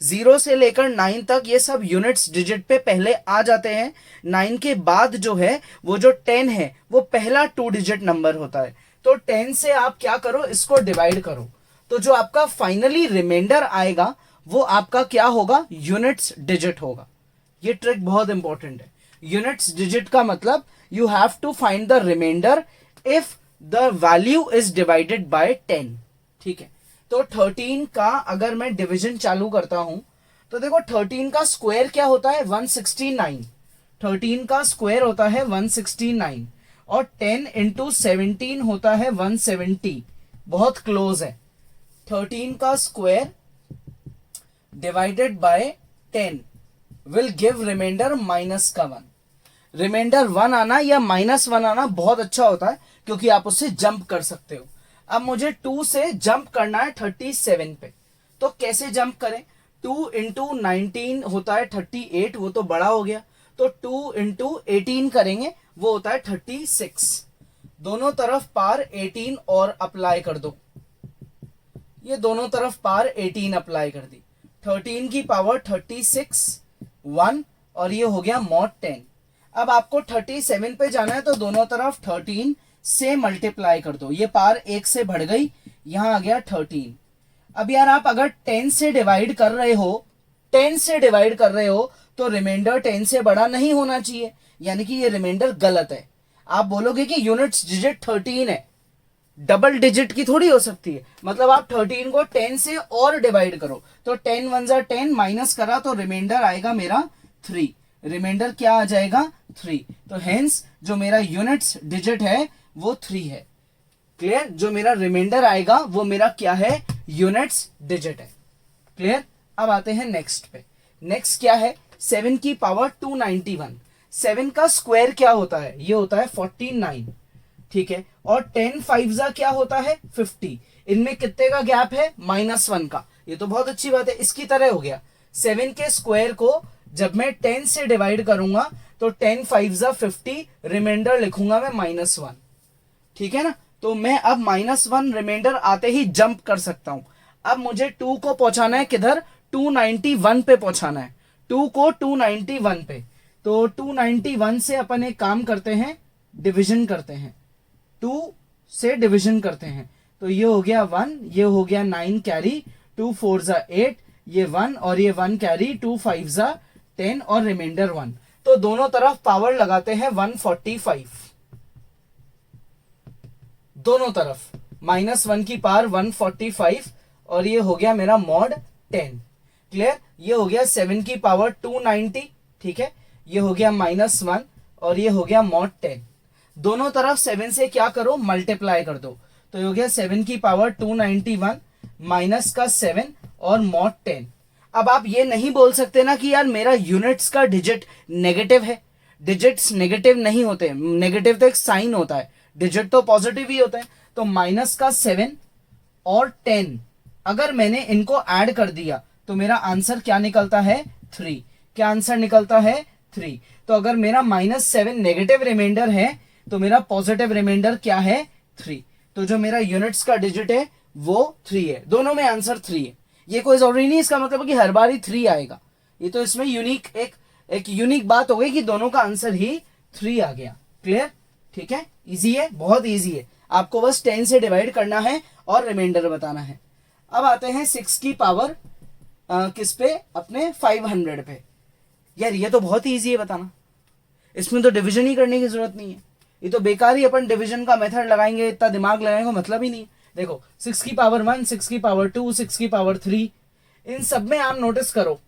0 से लेकर 9 तक ये सब यूनिट्स डिजिट पे पहले आ जाते हैं। 9 के बाद जो है वो जो 10 है वो पहला 2 डिजिट नंबर होता है। तो 10 से आप क्या करो, इसको डिवाइड करो, तो जो आपका फाइनली रिमाइंडर आएगा वो आपका क्या होगा, यूनिट्स डिजिट होगा। ये ट्रिक बहुत इंपॉर्टेंट है। यूनिट्स डिजिट का मतलब you have to find the remainder if the value is divided by 10, ठीक है। तो 13 का अगर मैं डिवीजन चालू करता हूं तो देखो 13 का स्क्वायर क्या होता है 169, 13 का स्क्वायर होता है 169 और 10 इंटू 17 होता है 170, बहुत क्लोज है। 13 का square divided by 10 will give remainder minus का 1। रिमाइंडर 1 आना या -1 आना बहुत अच्छा होता है, क्योंकि आप उससे जंप कर सकते हो। अब मुझे 2 से जंप करना है 37 पे, तो कैसे जंप करें, 2 इंटू 19 होता है 38, वो तो बड़ा हो गया, तो 2 इंटू 18 करेंगे, वो होता है 36। दोनों तरफ पार 18 और अप्लाई कर दो, ये दोनों तरफ पार 18 अप्लाई कर दी। 13 की पावर 36 1 और ये हो गया mod 10। अब आपको 37 पे जाना है तो दोनों तरफ 13 से मल्टीप्लाई कर दो, ये पावर 1 से बढ़ गई, यहां आ गया 13। अब यार आप अगर 10 से डिवाइड कर रहे हो, 10 से डिवाइड कर रहे हो तो रिमाइंडर 10 से बड़ा नहीं होना चाहिए, यानी कि ये रिमाइंडर गलत है। आप बोलोगे कि यूनिट्स डिजिट 13 है, डबल डिजिट की थोड़ी हो सकती है, मतलब आप 13 को 10 से और डिवाइड करो, तो 10 वन जा 10 माइनस करा तो रिमाइंडर आएगा मेरा 3। रिमाइंडर क्या आ जाएगा 3, तो हेंस जो मेरा यूनिट्स डिजिट है वो 3 है। क्लियर, जो मेरा रिमाइंडर आएगा वो मेरा क्या है, यूनिट्स डिजिट है। क्लियर। अब आते हैं नेक्स्ट पे। नेक्स्ट क्या है, 7 की पावर 291। 7 का स्क्वायर क्या होता है, ये होता है 49, ठीक है। और 10 5 क्या होता है 50, इनमें कितने का गैप है, -1 का। ये तो बहुत अच्छी बात है, इसकी तरह हो गया। 7 के स्क्वायर को जब मैं 10 से डिवाइड करूंगा तो 10 5 50, रिमाइंडर लिखूंगा मैं -1, ठीक है ना। तो मैं अब -1 रिमाइंडर आते ही जंप कर सकता हूं। अब मुझे 2 को पहुंचाना है किधर, 291 पे पहुंचाना है, 2 को 291 पे। तो 291 से अपन एक काम करते हैं, डिवीजन करते हैं, 2 से डिवीजन करते हैं। तो ये हो गया 1, ये हो गया 9 कैरी, 2 4 8, ये 1 और ये 1 कैरी, 2 5 10 और रिमाइंडर 1। तो दोनों तरफ पावर लगाते हैं 145, दोनों तरफ -1 की पावर 145, और ये हो गया मेरा मॉड 10। क्लियर, ये हो गया 7 की पावर 290, ठीक है, ये हो गया -1 और ये हो गया मॉड 10। दोनों तरफ 7 से क्या करो, मल्टीप्लाई कर दो, तो ये हो गया 7 की पावर 291 माइनस का 7 और मॉड 10। अब आप ये नहीं बोल सकते ना कि यार मेरा यूनिट्स का डिजिट नेगेटिव है, डिजिट्स नेगेटिव नहीं होते, नेगेटिव तो एक साइन होता है, डिजिट तो पॉजिटिव ही होता है। तो माइनस का 7 और 10 अगर मैंने इनको ऐड कर दिया तो मेरा आंसर क्या निकलता है 3। क्या आंसर निकलता है 3। तो अगर मेरा -7 नेगेटिव रिमाइंडर है तो मेरा पॉजिटिव रिमाइंडर क्या है 3। तो जो मेरा यूनिट्स का डिजिट है वो 3 है, दोनों में आंसर 3 है। ये कोई जरूरी नहीं इसका मतलब कि हर बार ही 3 आएगा, ये तो इसमें यूनिक एक यूनिक बात हो गई कि दोनों का आंसर ही 3 आ गया। क्लियर, ठीक है, इजी है, बहुत इजी है, आपको बस 10 से डिवाइड करना है और रिमाइंडर बताना है। अब आते हैं 6 की पावर किस पे, अपने 500 पे। यार ये तो बहुत ही इजी है बताना, इसमें तो डिवीजन ही करने की जरूरत नहीं है, ये तो बेकार ही अपन डिवीजन का मेथड लगाएंगे, इतना दिमाग लगाएंगे मतलब ही नहीं। देखो 6 की पावर 1, 6 की पावर 2, 6 की पावर 3, इन सब में आप नोटिस करो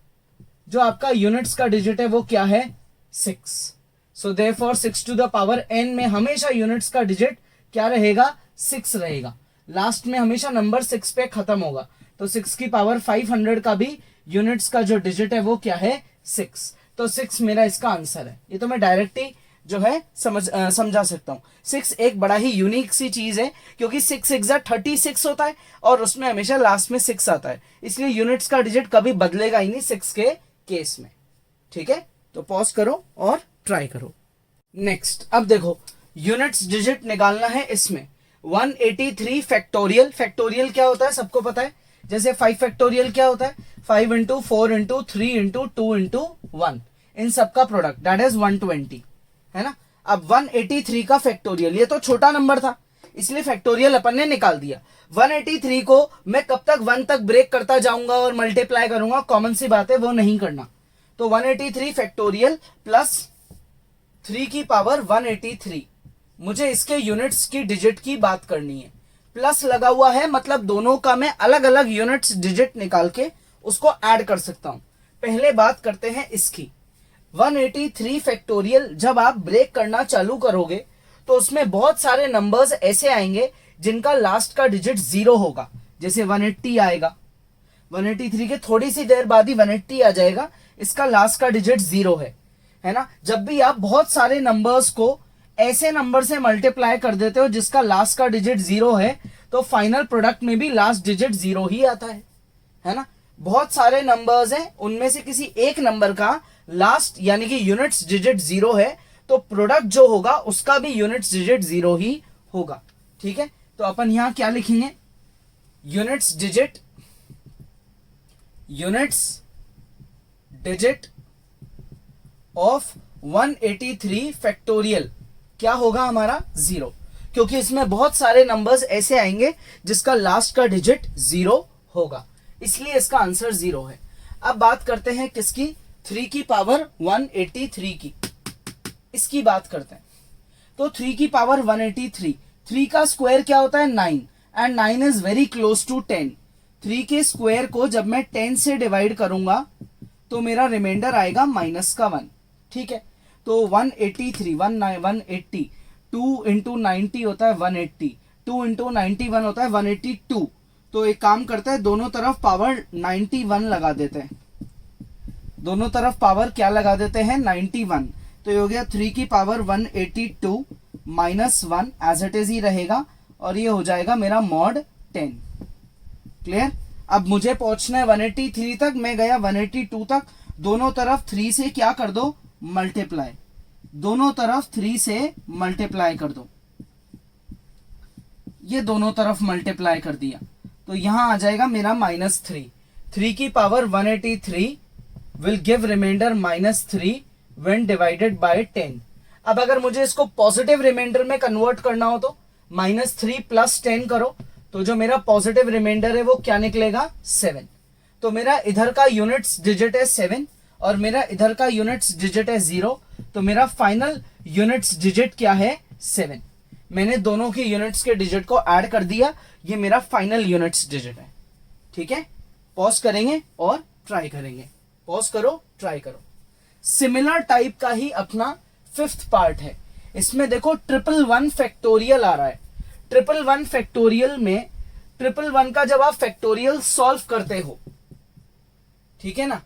जो आपका यूनिट्स का डिजिट है वो क्या है 6। So therefore 6 to the power n में हमेशा यूनिट्स का डिजिट क्या रहेगा 6 रहेगा, लास्ट में हमेशा नंबर 6 पे खत्म होगा। तो 6 की पावर 500 का भी यूनिट्स का जो डिजिट है वो क्या है 6। तो 6 मेरा इसका आंसर है, ये तो मैं डायरेक्ट ही जो है समझा सकता हूं। 6 एक बड़ा ही यूनिक सी चीज है क्योंकि 6 6 36 होता है और उसमें हमेशा लास्ट में 6 आता है, इसलिए यूनिट्स का डिजिट कभी बदलेगा ही नहीं 6 के केस में। ठीक है, तो पॉज करो और ट्राई करो। नेक्स्ट, अब देखो यूनिट्स डिजिट निकालना है इसमें 183 फैक्टोरियल। फैक्टोरियल क्या होता है सबको पता है, जैसे 5 फैक्टोरियल क्या होता है 5 इंटू 4 इंटू 3 इंटू 2 इंटू 1, इन सबका प्रोडक्ट दैट इज 120, है ना। अब 183 का फैक्टोरियल, ये तो छोटा नंबर था इसलिए फैक्टोरियल अपन ने निकाल दिया। 183 को मैं कब तक 1 तक ब्रेक करता जाऊंगा और मल्टीप्लाई करूंगा, कॉमन सी बात है वो नहीं करना। तो 183 फैक्टोरियल प्लस 3 की पावर 183, मुझे इसके यूनिट्स की डिजिट की बात करनी है। प्लस लगा हुआ है मतलब दोनों का मैं अलग अलग यूनिट्स डिजिट निकाल के उसको ऐड कर सकता हूं। पहले बात करते हैं इसकी 183 फैक्टोरियल। जब आप ब्रेक करना चालू करोगे तो उसमें बहुत सारे नंबर्स ऐसे आएंगे जिनका लास्ट का डिजिट 0 होगा, जैसे 180 आएगा, 183 के थोड़ी सी देर बाद ही 180 आ जाएगा, इसका लास्ट का डिजिट 0 है ना। जब भी आप बहुत सारे नंबर्स को ऐसे नंबर से मल्टीप्लाई कर देते हो जिसका लास्ट का डिजिट 0 है तो फाइनल प्रोडक्ट में भी लास्ट डिजिट 0 ही आता है ना। बहुत सारे नंबर्स हैं, उनमें से किसी एक नंबर का लास्ट यानी कि यूनिट्स डिजिट 0 है तो प्रोडक्ट जो होगा उसका भी यूनिट्स डिजिट 0 ही होगा। ठीक है, तो अपन यहां क्या लिखेंगे, यूनिट्स डिजिट ऑफ 183 फैक्टोरियल क्या होगा हमारा 0, क्योंकि इसमें बहुत सारे नंबर्स ऐसे आएंगे जिसका लास्ट का डिजिट 0 होगा, इसलिए इसका आंसर 0 है। अब बात करते हैं किसकी, 3 की पावर 183 की, इसकी बात करते हैं। तो 3 की पावर 183, 3 का स्क्वायर क्या होता है 9, and 9 is very close to 10। 3 के स्क्वायर को जब मैं 10 से डिवाइड करूंगा तो मेरा रिमाइंडर आएगा -1, ठीक है। तो 183 180, 2 इंटू 90 होता है 180, 2 इंटू 91 होता है 182। तो एक काम करते हैं, दोनों तरफ पावर 91 लगा देते हैं, दोनों तरफ पावर क्या लगा देते हैं 91। तो ये हो गया 3 की पावर 182 -1 एज इट इज ही रहेगा, और ये हो जाएगा मेरा मॉड 10। क्लियर। अब मुझे पहुंचना है 183 तक, मैं गया 182 तक, दोनों तरफ 3 से क्या कर दो मल्टीप्लाई, दोनों तरफ 3 से मल्टीप्लाई कर दो, ये दोनों तरफ मल्टीप्लाई कर दिया तो यहां आ जाएगा मेरा -3। 3 की power 183 will give remainder -3 when divided by 10। अब अगर मुझे इसको पॉजिटिव रिमाइंडर में कन्वर्ट करना हो तो -3 + 10 करो, तो जो मेरा पॉजिटिव रिमाइंडर है वो क्या निकलेगा 7। तो मेरा इधर का यूनिट्स डिजिट है 7 और मेरा इधर का यूनिट्स डिजिट है 0, तो मेरा फाइनल यूनिट्स डिजिट क्या है 7। मैंने दोनों की यूनिट्स के डिजिट को ऐड कर दिया, ये मेरा फाइनल यूनिट्स डिजिट है। ठीक है, पॉज करेंगे और ट्राई करेंगे, पॉज करो ट्राई करो। सिमिलर टाइप का ही अपना 5th पार्ट है, इसमें देखो 111 फैक्टोरियल आ रहा है। 111 फैक्टोरियल में 111 का जब आप फैक्टोरियल सॉल्व करते हो, ठीक है ना,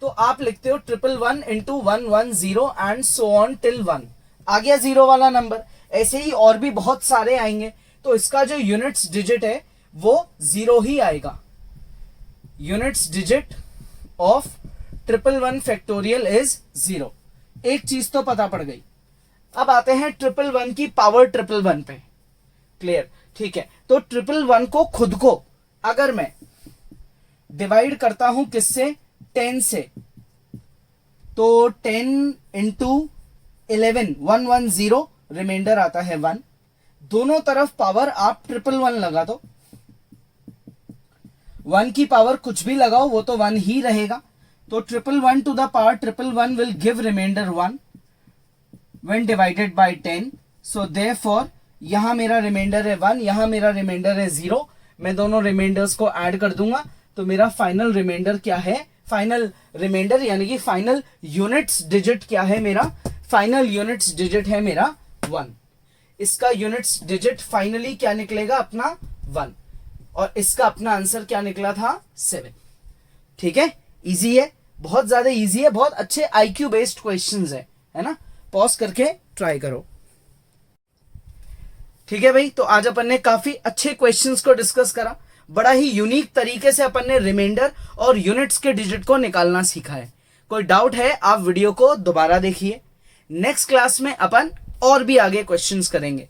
तो आप लिखते हो 111 into 110 and so on till 1। आ गया 0 वाला नंबर, ऐसे ही और भी बहुत सारे आएंगे, तो इसका जो यूनिट्स डिजिट है वो 0 ही आएगा। Units digit of 111 factorial is 0। एक चीज तो पता पड़ गई। अब आते हैं 111 की पावर 111 पे। क्लियर, ठीक है। तो 111 को खुद को अगर मैं डिवाइड करता हूं किससे 10 से, तो 10 इंटू 11 110 रिमाइंडर आता है 1। दोनों तरफ पावर आप 111 लगा दो, 1 की पावर कुछ भी लगाओ वो तो 1 ही रहेगा। तो 111 to the power 111 will give remainder 1 when divided by 10। So therefore यहां मेरा रिमाइंडर है 1, यहां मेरा रिमाइंडर है 0। मैं दोनों रिमाइंडर्स को ऐड कर दूंगा तो मेरा फाइनल रिमाइंडर क्या है, फाइनल रिमाइंडर यानी कि फाइनल यूनिट्स डिजिट क्या है मेरा, फाइनल यूनिट्स डिजिट है मेरा 1। इसका यूनिट्स डिजिट फाइनली क्या निकलेगा अपना 1, और इसका अपना आंसर क्या निकला था 7। ठीक है, इजी है, बहुत ज्यादा इजी है, बहुत अच्छे IQ बेस्ड क्वेश्चंस है ना। पॉज करके ट्राई करो। ठीक है भाई, तो आज अपन ने काफी अच्छे क्वेश्चंस को डिस्कस करा, बड़ा ही यूनिक तरीके से अपन ने रिमाइंडर और यूनिट्स के डिजिट को निकालना सीखा है। कोई डाउट है आप वीडियो को दोबारा देखिए। नेक्स्ट क्लास में अपन और भी आगे क्वेश्चंस करेंगे।